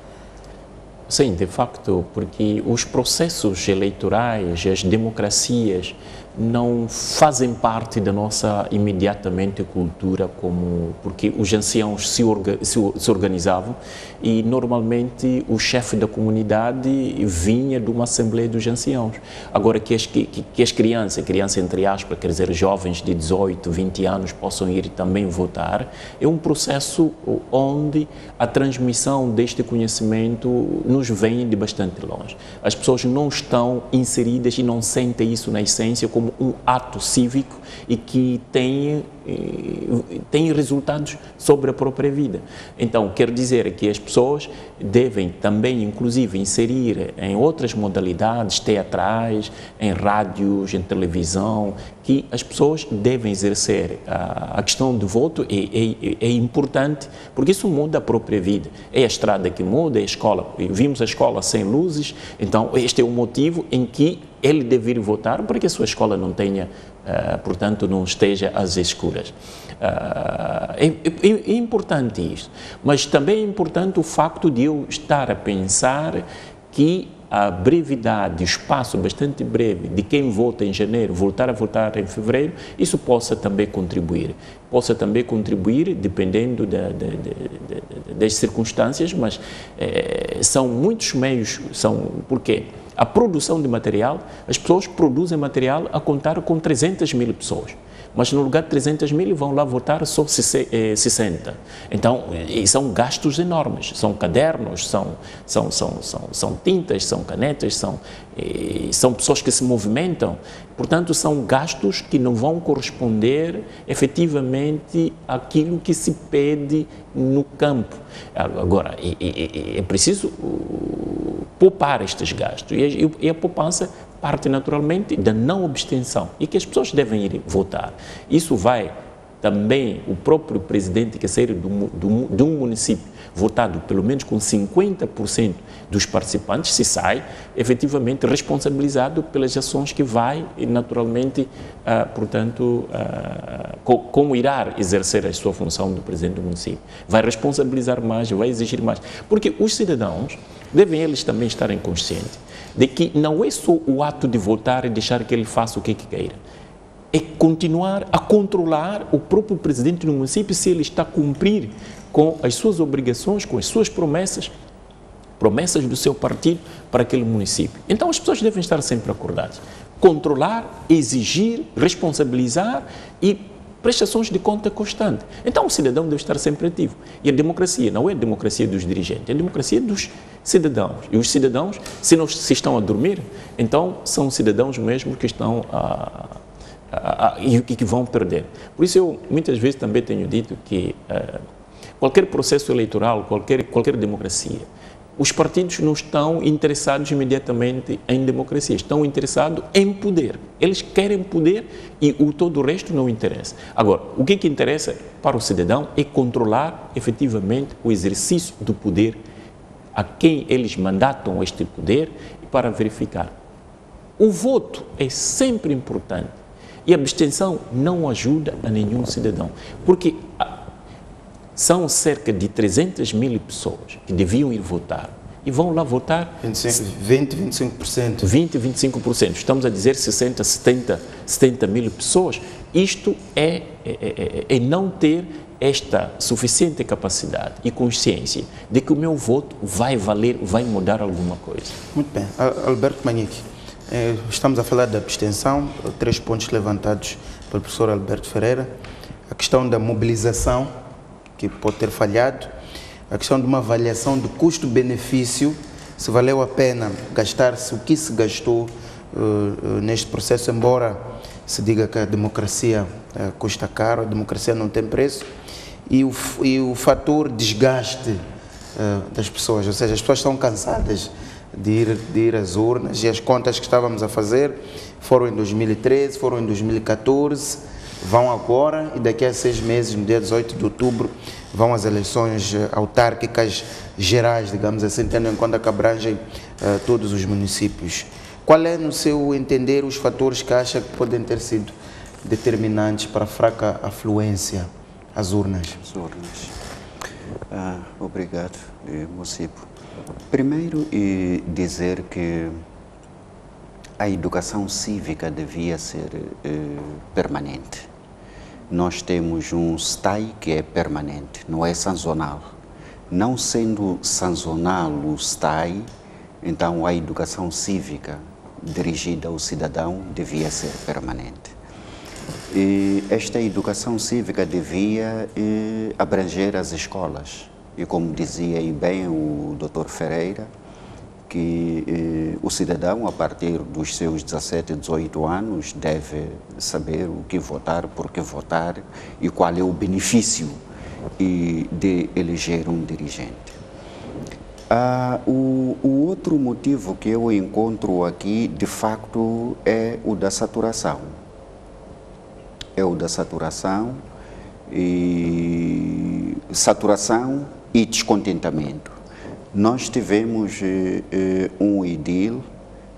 Sim, de facto, porque os processos eleitorais, as democracias, não fazem parte da nossa imediatamente cultura, porque os anciãos se organizavam e normalmente o chefe da comunidade vinha de uma assembleia dos anciãos. Agora que as crianças entre aspas, quer dizer jovens de 18, 20 anos possam ir também votar, é um processo onde a transmissão deste conhecimento nos vem de bastante longe. As pessoas não estão inseridas e não sentem isso na essência como um ato cívico e que tem resultados sobre a própria vida. Então, quero dizer que as pessoas devem também, inclusive, inserir em outras modalidades teatrais, em rádios, em televisão, que as pessoas devem exercer a questão do voto. É importante, porque isso muda a própria vida. É a estrada que muda, é a escola. Vimos a escola sem luzes, então este é o motivo em que ele deve ir votar para que a sua escola não tenha, portanto, não esteja às escuras. É importante isso, mas também é importante o facto de eu estar a pensar que a brevidade, o espaço bastante breve de quem vota em janeiro, voltar a votar em fevereiro, isso possa também contribuir. Possa também contribuir, dependendo das circunstâncias, mas são muitos meios, porque a produção de material, as pessoas produzem material a contar com 300 mil pessoas. Mas no lugar de 300 mil vão lá votar só 60. Então, são gastos enormes. São cadernos, são tintas, são canetas, são pessoas que se movimentam. Portanto, são gastos que não vão corresponder efetivamente àquilo que se pede no campo. Agora, é preciso poupar estes gastos. E a poupança parte naturalmente da não abstenção e que as pessoas devem ir votar. Isso vai também, o próprio presidente que sair de um município votado pelo menos com 50% dos participantes, se sai efetivamente responsabilizado pelas ações que vai naturalmente, portanto, como irá exercer a sua função do presidente do município. Vai responsabilizar mais, vai exigir mais. Porque os cidadãos devem eles também estarem conscientes de que não é só o ato de votar e deixar que ele faça o que queira. É continuar a controlar o próprio presidente do município se ele está a cumprir com as suas obrigações, com as suas promessas do seu partido para aquele município. Então as pessoas devem estar sempre acordadas. Controlar, exigir, responsabilizar e prestações de conta constante. Então o cidadão deve estar sempre ativo. E a democracia não é a democracia dos dirigentes, é a democracia dos cidadãos. E os cidadãos, se estão a dormir, então são cidadãos mesmo que estão e que vão perder. Por isso eu muitas vezes também tenho dito que qualquer processo eleitoral, qualquer democracia, os partidos não estão interessados imediatamente em democracia, estão interessados em poder. Eles querem poder e todo o resto não interessa. Agora, o que interessa para o cidadão é controlar efetivamente o exercício do poder a quem eles mandatam este poder e para verificar. O voto é sempre importante e a abstenção não ajuda a nenhum cidadão, porque são cerca de 300 mil pessoas que deviam ir votar e vão lá votar 25%. 25%. Estamos a dizer 60 mil pessoas. Isto é não ter esta suficiente capacidade e consciência de que o meu voto vai valer, vai mudar alguma coisa. Muito bem. Alberto Manique, estamos a falar da abstenção, 3 pontos levantados pelo professor Alberto Ferreira, a questão da mobilização, que pode ter falhado, a questão de uma avaliação do custo-benefício, se valeu a pena gastar-se o que se gastou neste processo, embora se diga que a democracia custa caro, a democracia não tem preço, e o fator desgaste das pessoas, ou seja, as pessoas estão cansadas de ir às urnas, e as contas que estávamos a fazer foram em 2013, foram em 2014, vão agora, e daqui a 6 meses, no dia 18 de outubro, vão as eleições autárquicas gerais, digamos assim, tendo em conta que abrangem todos os municípios. Qual é, no seu entender, os fatores que acha que podem ter sido determinantes para a fraca afluência às urnas? As urnas. Obrigado, Mocipo. Primeiro, dizer que a educação cívica devia ser permanente. Nós temos um STAI que é permanente, não é sazonal. Não sendo sazonal o STAI, então a educação cívica dirigida ao cidadão devia ser permanente. E esta educação cívica devia abranger as escolas. E como dizia aí bem o Dr. Ferreira, que o cidadão, a partir dos seus 17, 18 anos, deve saber o que votar, por que votar e qual é o benefício de eleger um dirigente. O outro motivo que eu encontro aqui, de facto, é o da saturação. É o da saturação e descontentamento. Nós tivemos um edil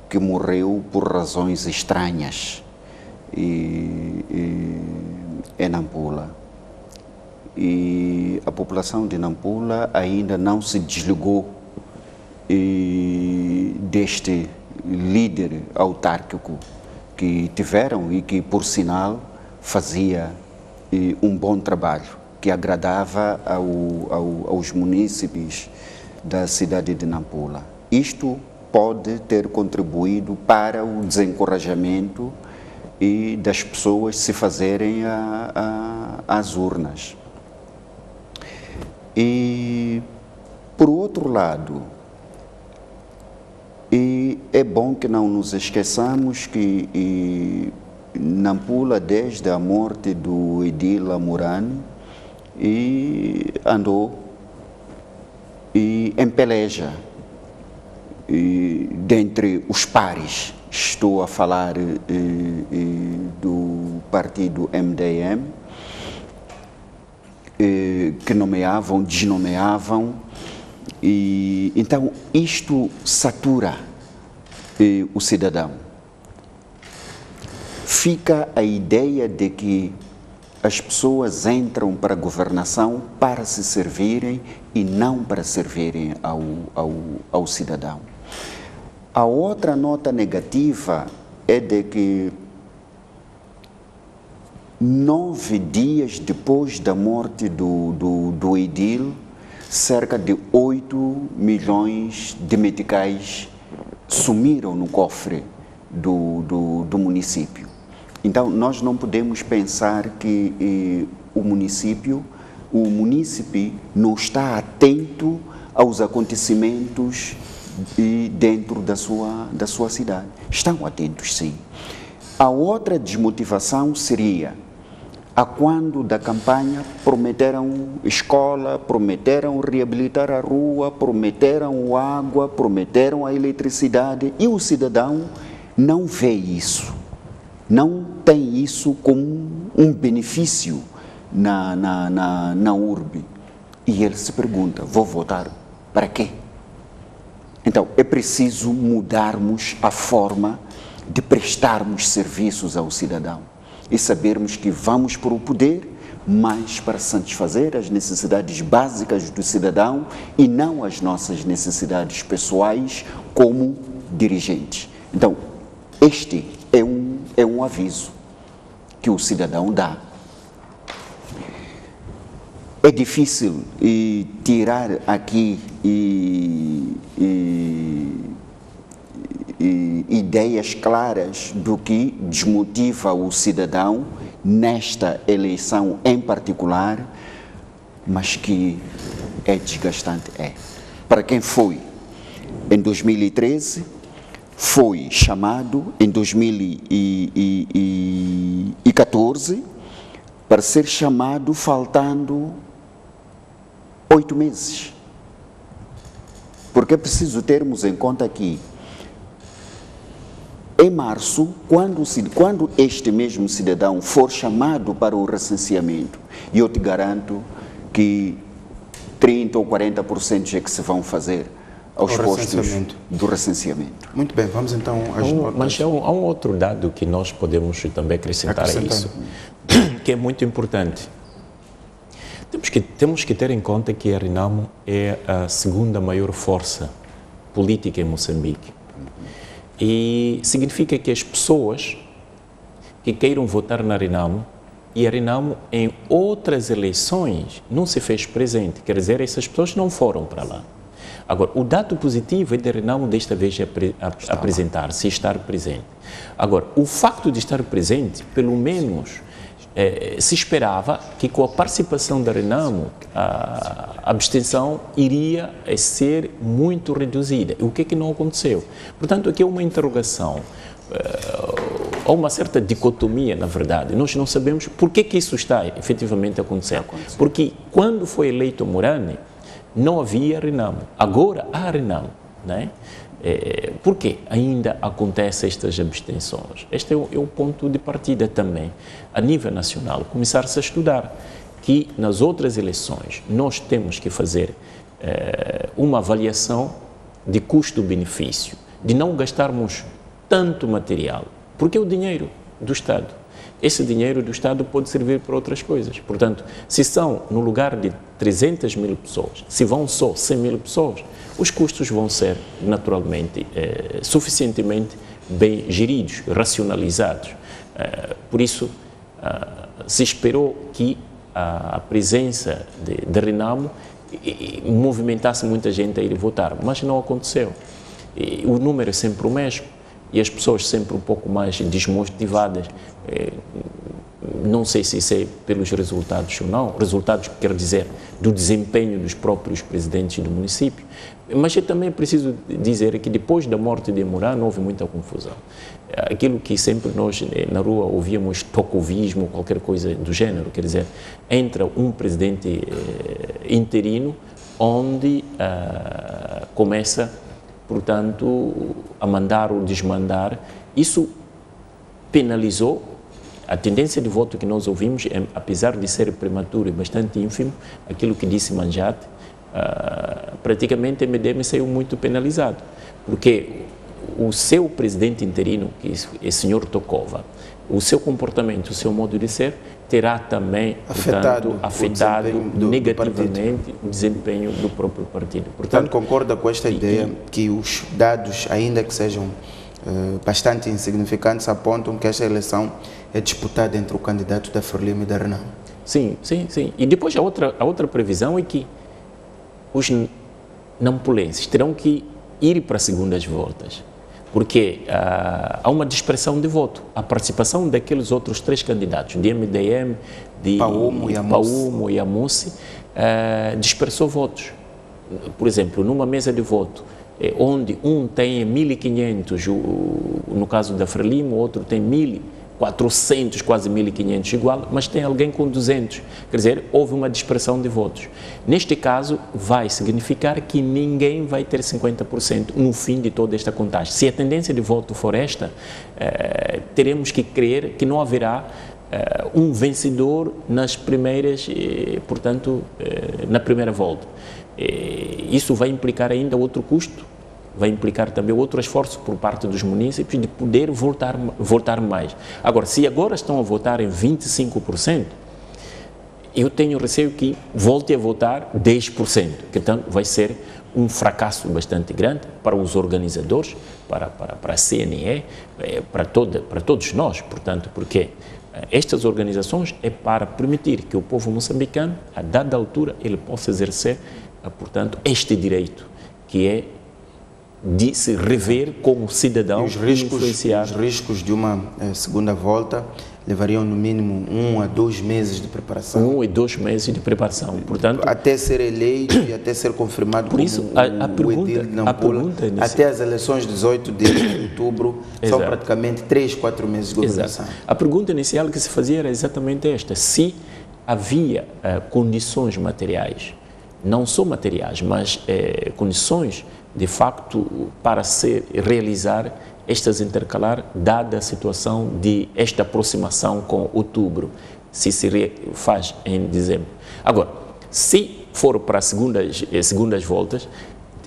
que morreu por razões estranhas em Nampula. E a população de Nampula ainda não se desligou deste líder autárquico que tiveram e que, por sinal, fazia um bom trabalho, que agradava aos munícipes da cidade de Nampula. Isto pode ter contribuído para o desencorajamento das pessoas se fazerem às urnas. E, por outro lado, é bom que não nos esqueçamos que Nampula, desde a morte do edil Amurani, andou em peleja dentre os pares. Estou a falar do partido MDM, que nomeavam, desnomeavam, e então isto satura o cidadão. Fica a ideia de que as pessoas entram para a governação para se servirem e não para servirem ao cidadão. A outra nota negativa é de que 9 dias depois da morte do edil, cerca de 8 milhões de meticais sumiram no cofre do município. Então, nós não podemos pensar que o munícipe não está atento aos acontecimentos dentro da sua cidade. Estão atentos, sim. A outra desmotivação seria a quando da campanha prometeram escola, prometeram reabilitar a rua, prometeram água, prometeram a eletricidade, e o cidadão não vê isso, não tem isso como um benefício na urbe. E ele se pergunta, vou votar para quê? Então, é preciso mudarmos a forma de prestarmos serviços ao cidadão e sabermos que vamos para o poder, mas para satisfazer as necessidades básicas do cidadão e não as nossas necessidades pessoais como dirigentes. Então, este é um aviso que o cidadão dá. é difícil tirar aqui ideias claras do que desmotiva o cidadão nesta eleição em particular, mas que é desgastante. Para quem foi em 2013, foi chamado em 2014 para ser chamado faltando 8 meses. Porque é preciso termos em conta que em março, quando este mesmo cidadão for chamado para o recenseamento, e eu te garanto que 30% ou 40% é que se vão fazer aos postos do recenseamento. Muito bem, vamos então às notas. Mas há um outro dado que nós podemos também acrescentar a isso, que é muito importante. Temos que ter em conta que a Renamo é a segunda maior força política em Moçambique. E significa que as pessoas que queiram votar na Renamo, e a Renamo em outras eleições não se fez presente, quer dizer, essas pessoas não foram para lá. Agora, o dado positivo é de Renamo desta vez apresentar-se e estar presente. Agora, o facto de estar presente, pelo menos, se esperava que com a participação da Renamo a abstenção iria ser muito reduzida. O que é que não aconteceu? Portanto, aqui é uma interrogação, há uma certa dicotomia, na verdade. Nós não sabemos por que isso está efetivamente acontecendo. Porque quando foi eleito Morane, não havia Renamo. Agora há Renamo, né? Por que ainda acontecem estas abstenções? Este é o ponto de partida também, a nível nacional, começar-se a estudar que nas outras eleições nós temos que fazer uma avaliação de custo-benefício, de não gastarmos tanto material, porque é o dinheiro do Estado. Esse dinheiro do Estado pode servir para outras coisas. Portanto, se são, no lugar de 300 mil pessoas, se vão só 100 mil pessoas, os custos vão ser, naturalmente, suficientemente bem geridos, racionalizados. Por isso, se esperou que a presença de Renamo movimentasse muita gente a ir votar, mas não aconteceu. O número é sempre o mesmo e as pessoas sempre um pouco mais desmotivadas. Não sei se isso é pelos resultados ou não, resultados quer dizer do desempenho dos próprios presidentes do município, mas é também preciso dizer que depois da morte de Morane houve muita confusão. Aquilo que sempre nós na rua ouvíamos tocovismo, qualquer coisa do gênero, quer dizer, entra um presidente interino onde começa, portanto, a mandar ou desmandar. Isso penalizou. A tendência de voto que nós ouvimos, apesar de ser prematuro e bastante ínfimo, aquilo que disse Manjate, praticamente a MDM saiu muito penalizado, porque o seu presidente interino, que é o senhor Tokova, o seu comportamento, o seu modo de ser, terá também, portanto, afetado negativamente o desempenho do próprio partido. Portanto, concorda com esta ideia que os dados, ainda que sejam bastante insignificantes, apontam que esta eleição é disputada entre o candidato da Frelimo e da Renamo? Sim. E depois a outra previsão é que os nampulenses terão que ir para segundas voltas, porque há uma dispersão de voto. A participação daqueles outros 3 candidatos, de MDM, de Paumo e Amussi, dispersou votos. Por exemplo, numa mesa de voto, onde um tem 1.500, no caso da Frelimo, o outro tem 1.400, quase 1.500 igual, mas tem alguém com 200. Quer dizer, houve uma dispersão de votos. Neste caso, vai significar que ninguém vai ter 50% no fim de toda esta contagem. Se a tendência de voto for esta, teremos que crer que não haverá um vencedor nas primeiras, portanto, na primeira volta. Isso vai implicar ainda outro custo, vai implicar também outro esforço por parte dos municípios de poder votar mais. Agora, se agora estão a votar em 25%, eu tenho receio que volte a votar 10%, que então vai ser um fracasso bastante grande para os organizadores, para a CNE, para todos nós, portanto, porque Estas organizações é para permitir que o povo moçambicano, a dada altura, ele possa exercer, portanto, este direito, que é de se rever como cidadão e influenciar. Os riscos de uma segunda volta levariam no mínimo 1 a 2 meses de preparação. 1 e 2 meses de preparação, portanto... Até ser eleito e até ser confirmado por isso, a pergunta até as eleições de 18 de outubro, são praticamente 3, 4 meses de governação. Exato. A pergunta inicial que se fazia era exatamente esta: se havia condições materiais, não só materiais, mas condições de facto para se realizar estas intercalar, dada a situação de esta aproximação com outubro, se faz em dezembro. Agora, se for para segundas voltas,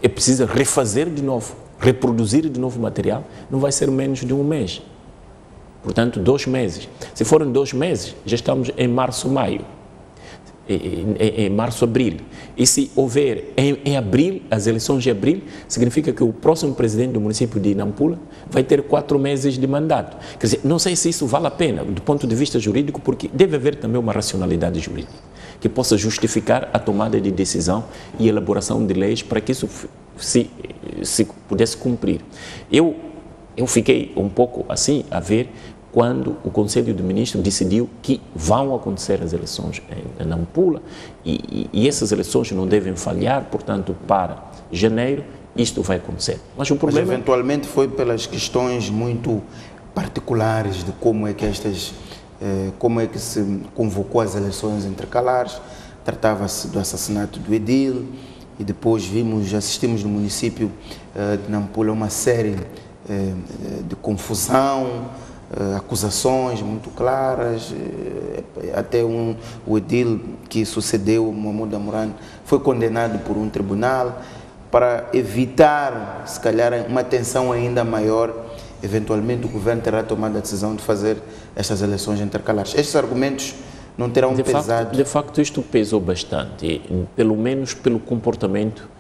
é preciso refazer de novo, reproduzir de novo material, não vai ser menos de 1 mês. Portanto, 2 meses. Se forem 2 meses, já estamos em março, maio. Em março, abril. E se houver em abril, as eleições de abril, significa que o próximo presidente do município de Nampula vai ter 4 meses de mandato. Quer dizer, não sei se isso vale a pena do ponto de vista jurídico, porque deve haver também uma racionalidade jurídica que possa justificar a tomada de decisão e elaboração de leis para que isso se pudesse cumprir. Eu fiquei um pouco assim a ver quando o Conselho de Ministros decidiu que vão acontecer as eleições em Nampula e essas eleições não devem falhar, portanto, para janeiro, isto vai acontecer. Mas o problema... Mas eventualmente foi pelas questões muito particulares de como é que se convocou as eleições intercalares. Tratava-se do assassinato do edil e depois assistimos no município de Nampula uma série de confusão, acusações muito claras, até o edil que sucedeu, Mohamed Amurano, foi condenado por um tribunal para evitar, se calhar, uma tensão ainda maior. Eventualmente o governo terá tomado a decisão de fazer estas eleições intercalares. Estes argumentos não terão pesado? De facto, isto pesou bastante, pelo menos pelo comportamento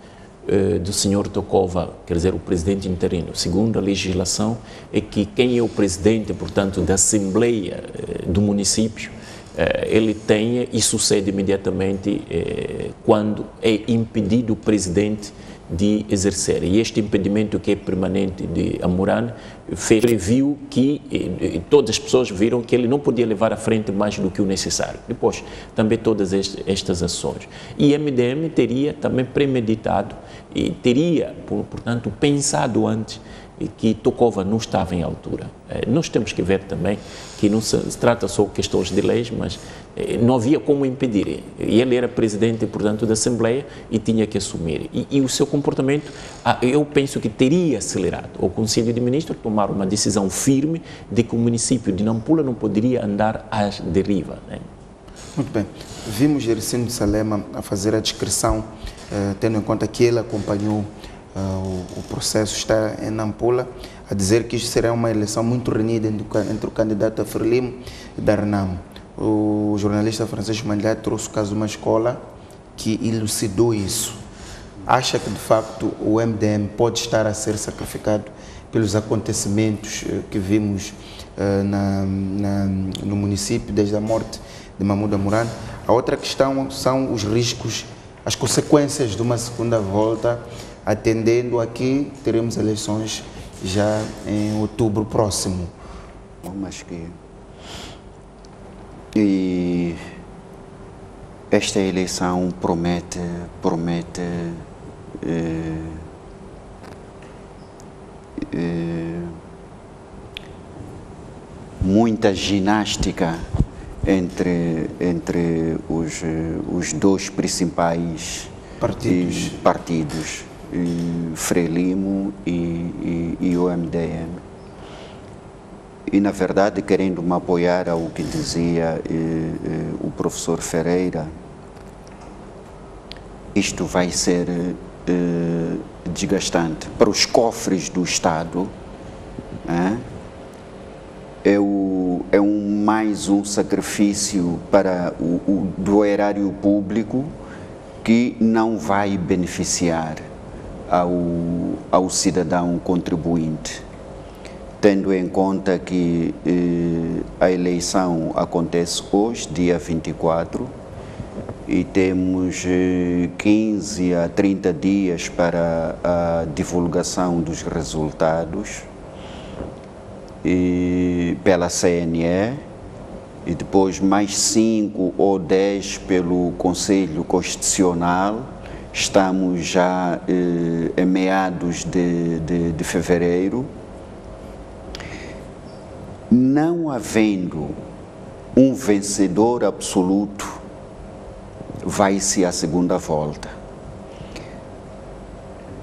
do senhor Tokova, quer dizer, o presidente interino. Segundo a legislação, é que quem é o presidente, portanto, da Assembleia do município, ele tem e sucede imediatamente quando é impedido o presidente de exercer. E este impedimento que é permanente de Amurano previu que todas as pessoas viram que ele não podia levar à frente mais do que o necessário. Depois, também todas estas ações. E a MDM teria também premeditado e teria, portanto, pensado antes que Tokova não estava em altura. Nós temos que ver também que não se trata só de questões de leis, mas não havia como impedir. Ele era presidente, portanto, da Assembleia e tinha que assumir. E o seu comportamento, eu penso que teria acelerado o Conselho de Ministros a tomar uma decisão firme de que o município de Nampula não poderia andar à deriva. Né? Muito bem. Vimos Gericino de Salema a fazer a descrição, tendo em conta que ele acompanhou o processo, está em Nampula, a dizer que isto será uma eleição muito renhida entre o candidato a Frelimo e da Renamo. O jornalista Francisco Mandlá trouxe o caso de uma escola que elucidou isso. Acha que, de facto, o MDM pode estar a ser sacrificado pelos acontecimentos que vimos no município, desde a morte de Mohamed Amurano? A outra questão são os riscos, as consequências de uma segunda volta, atendendo a que teremos eleições já em outubro próximo. Mas que... E esta eleição promete muita ginástica entre os dois principais partidos, Frelimo e o MDM. E, na verdade, querendo me apoiar ao que dizia o professor Ferreira, isto vai ser desgastante para os cofres do Estado. É mais um sacrifício para do erário público que não vai beneficiar ao cidadão contribuinte. tendo em conta que a eleição acontece hoje, dia 24, e temos 15 a 30 dias para a divulgação dos resultados pela CNE, e depois mais 5 ou 10 pelo Conselho Constitucional. Estamos já em meados de fevereiro. Não havendo um vencedor absoluto, vai-se à segunda volta.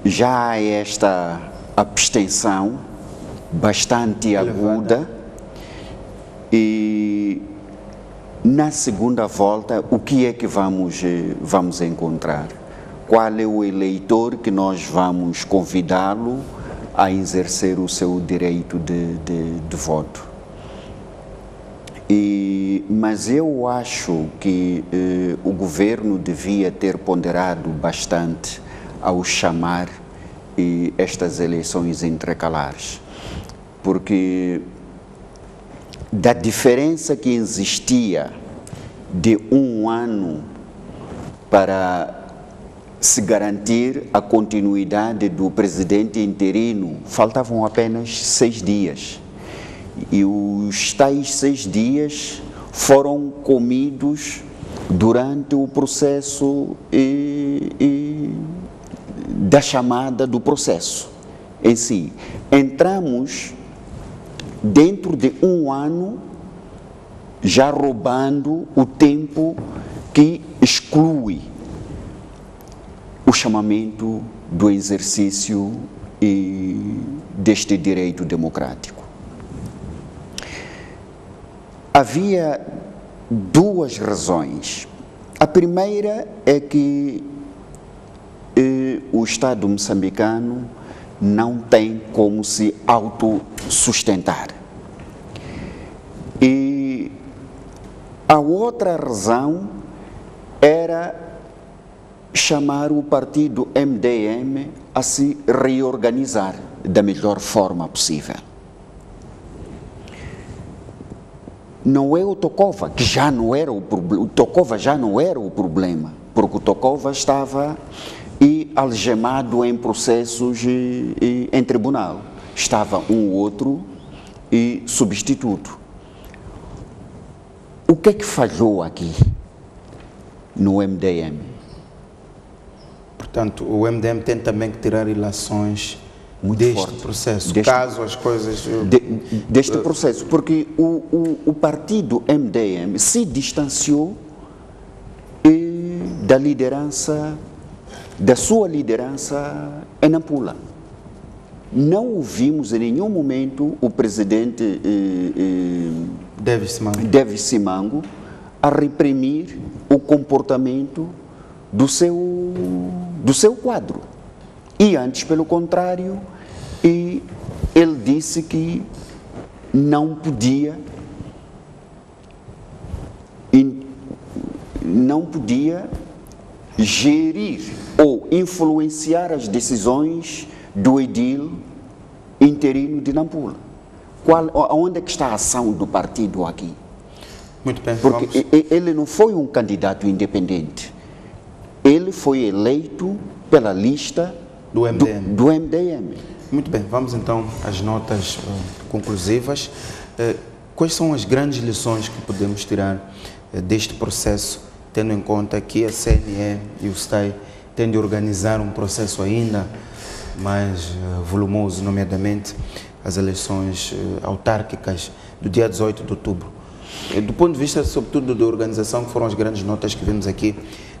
Já há esta abstenção bastante aguda, e na segunda volta o que é que vamos encontrar? Qual é o eleitor que nós vamos convidá-lo a exercer o seu direito de voto? Mas eu acho que o governo devia ter ponderado bastante ao chamar estas eleições intercalares, porque da diferença que existia de um ano para se garantir a continuidade do presidente interino, faltavam apenas 6 dias. E os tais 6 dias foram comidos durante o processo da chamada do processo em si. Entramos dentro de um ano já roubando o tempo que exclui o chamamento do exercício deste direito democrático. Havia 2 razões. A primeira é que o Estado moçambicano não tem como se autossustentar. E a outra razão era chamar o partido MDM a se reorganizar da melhor forma possível. Não é o Tokova, que já não era o problema. O Tokova já não era o problema, porque o Tokova estava algemado em processos em tribunal. Estava um outro substituto. O que é que falhou aqui no MDM? Portanto, o MDM tem também que tirar ilações deste processo, caso as coisas... Deste processo, porque o partido MDM se distanciou da liderança, da sua liderança em Nampula. Não ouvimos em nenhum momento o presidente Davis Simango a reprimir o comportamento do seu quadro. E antes, pelo contrário, ele disse que não podia gerir ou influenciar as decisões do edil interino de Nampula. Onde é que está a ação do partido aqui? Muito bem, porque ele não foi um candidato independente. Ele foi eleito pela lista do MDM. Muito bem, vamos então às notas conclusivas. Quais são as grandes lições que podemos tirar deste processo, tendo em conta que a CNE e o STAI têm de organizar um processo ainda mais volumoso, nomeadamente as eleições autárquicas do dia 18 de outubro. Do ponto de vista, sobretudo, da organização, que foram as grandes notas que vimos aqui,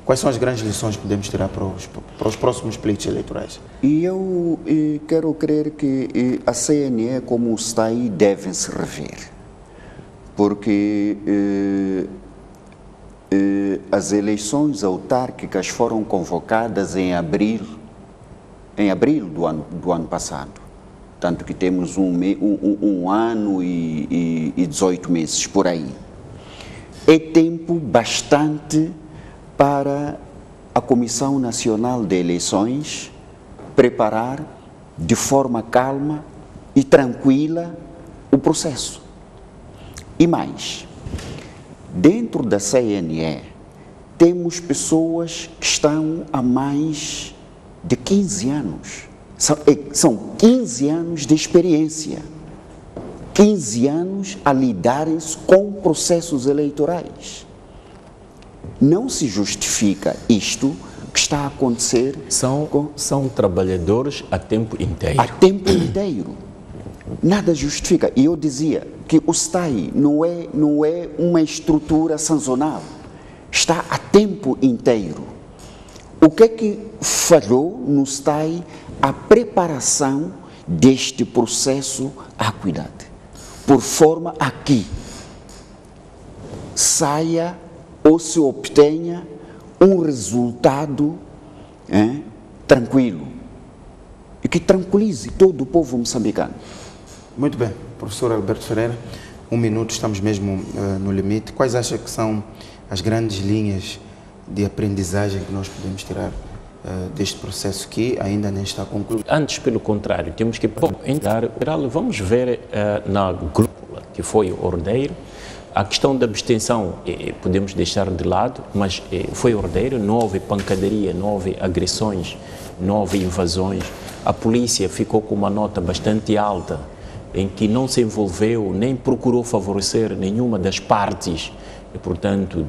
quais são as grandes lições que podemos tirar para os próximos pleitos eleitorais? E eu quero crer que a CNE, como o STAI, devem se rever, porque as eleições autárquicas foram convocadas em abril do ano passado. Tanto que temos um ano e 18 meses por aí. É tempo bastante para a Comissão Nacional de Eleições preparar de forma calma e tranquila o processo. E mais, dentro da CNE, temos pessoas que estão há mais de 15 anos. São 15 anos de experiência. 15 anos a lidarem-se com processos eleitorais. Não se justifica isto que está a acontecer. São trabalhadores a tempo inteiro. A tempo inteiro. Nada justifica. E eu dizia que o STAI não é uma estrutura sazonal. Está a tempo inteiro. O que é que falhou no STAI? A preparação deste processo à acuidade, por forma a que saia ou se obtenha um resultado tranquilo e que tranquilize todo o povo moçambicano. Muito bem, professor Alberto Ferreira, 1 minuto, estamos mesmo no limite. Quais acha que são as grandes linhas de aprendizagem que nós podemos tirar deste processo que ainda nem está concluído? Antes, pelo contrário, temos que entrar. Vamos ver na grupo que foi o ordeiro. A questão da abstenção podemos deixar de lado, mas foi ordeiro, não houve pancadaria, não houve agressões, não houve invasões. A polícia ficou com uma nota bastante alta, em que não se envolveu, nem procurou favorecer nenhuma das partes, portanto,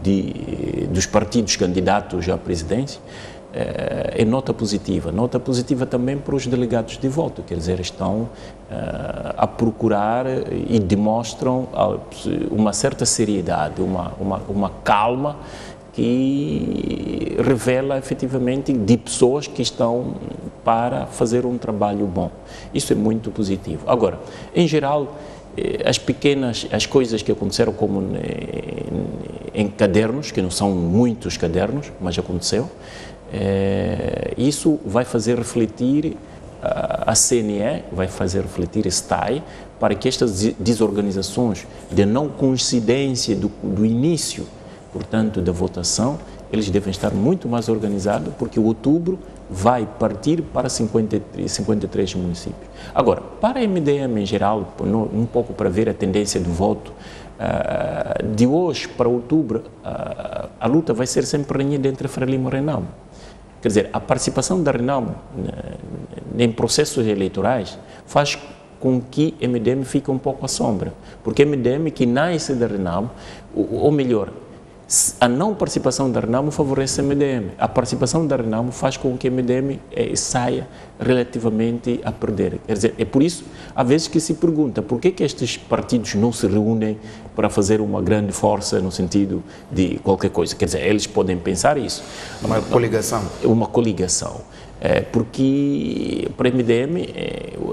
dos partidos candidatos à presidência. É nota positiva também para os delegados de voto, quer dizer, estão a procurar e demonstram uma certa seriedade, uma calma que revela efetivamente de pessoas que estão para fazer um trabalho bom. Isso é muito positivo. Agora, em geral, as coisas que aconteceram como em cadernos, que não são muitos cadernos, mas aconteceu, isso vai fazer refletir a CNE, vai fazer refletir a STAI, para que estas desorganizações de não coincidência do início, portanto, da votação, eles devem estar muito mais organizados, porque o outubro vai partir para 53 municípios. Agora, para a MDM em geral, um pouco para ver a tendência do voto, de hoje para outubro, a luta vai ser sempre renhida entre Frelimo e Renamo. Quer dizer, a participação da Renamo em processos eleitorais faz com que a MDM fique um pouco à sombra, porque a MDM que nasce da Renamo, ou melhor, a não participação da Renamo favorece a MDM. A participação da Renamo faz com que a MDM saia relativamente a perder. Quer dizer, é por isso, às vezes, que se pergunta por que estes partidos não se reúnem para fazer uma grande força no sentido de qualquer coisa. Quer dizer, eles podem pensar isso. Uma coligação. Uma coligação. Porque para a MDM,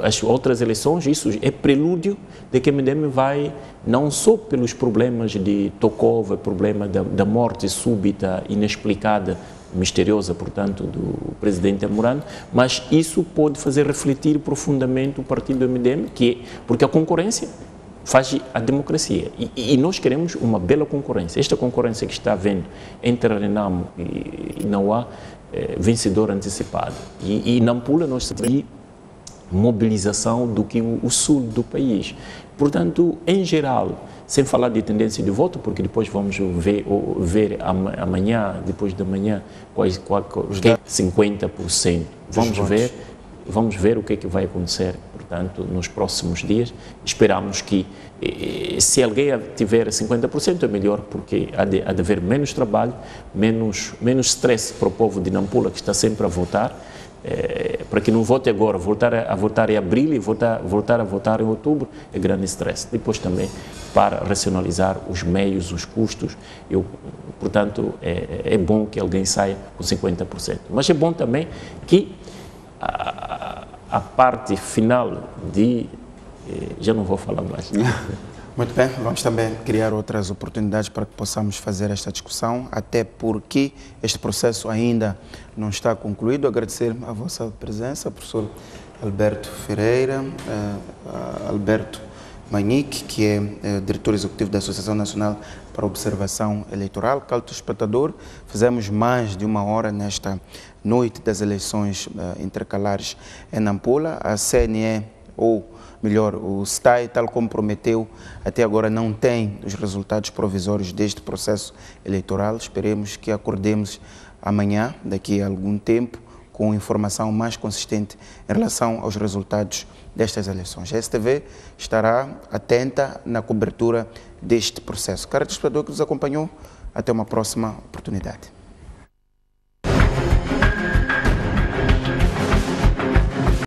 as outras eleições, isso é prelúdio de que a MDM vai, não só pelos problemas de Tokova, problema da morte súbita, inexplicada, misteriosa, portanto, do presidente Amurano, mas isso pode fazer refletir profundamente o partido do MDM, porque a concorrência faz a democracia. E nós queremos uma bela concorrência. Esta concorrência que está havendo entre a Renamo e não há vencedor antecipado. E Nampula nós temos mobilização do que o sul do país. Portanto, em geral, sem falar de tendência de voto, porque depois vamos ver amanhã, depois da manhã, quais 50%. Vamos ver o que é que vai acontecer, portanto, nos próximos dias. Esperamos que, se alguém tiver 50%, é melhor, porque há de haver menos trabalho, menos stress para o povo de Nampula, que está sempre a votar, para que não vote agora, voltar a votar em abril e voltar a votar em outubro, é grande stress. Depois também, para racionalizar os meios, os custos, portanto, é bom que alguém saia com 50%. Mas é bom também que a parte final já não vou falar mais. Muito bem, vamos também criar outras oportunidades para que possamos fazer esta discussão, até porque este processo ainda não está concluído. Agradecer a vossa presença, professor Alberto Ferreira, Alberto Manique, que é diretor executivo da Associação Nacional para a Observação Eleitoral. Caro espectador, fizemos mais de 1 hora nesta noite das eleições intercalares em Nampula. A CNE, ou melhor, o STAI, tal como prometeu, até agora não tem os resultados provisórios deste processo eleitoral. Esperemos que acordemos amanhã, daqui a algum tempo, com informação mais consistente em relação aos resultados destas eleições. A STV estará atenta na cobertura deste processo. Caro telespectador que nos acompanhou, até uma próxima oportunidade.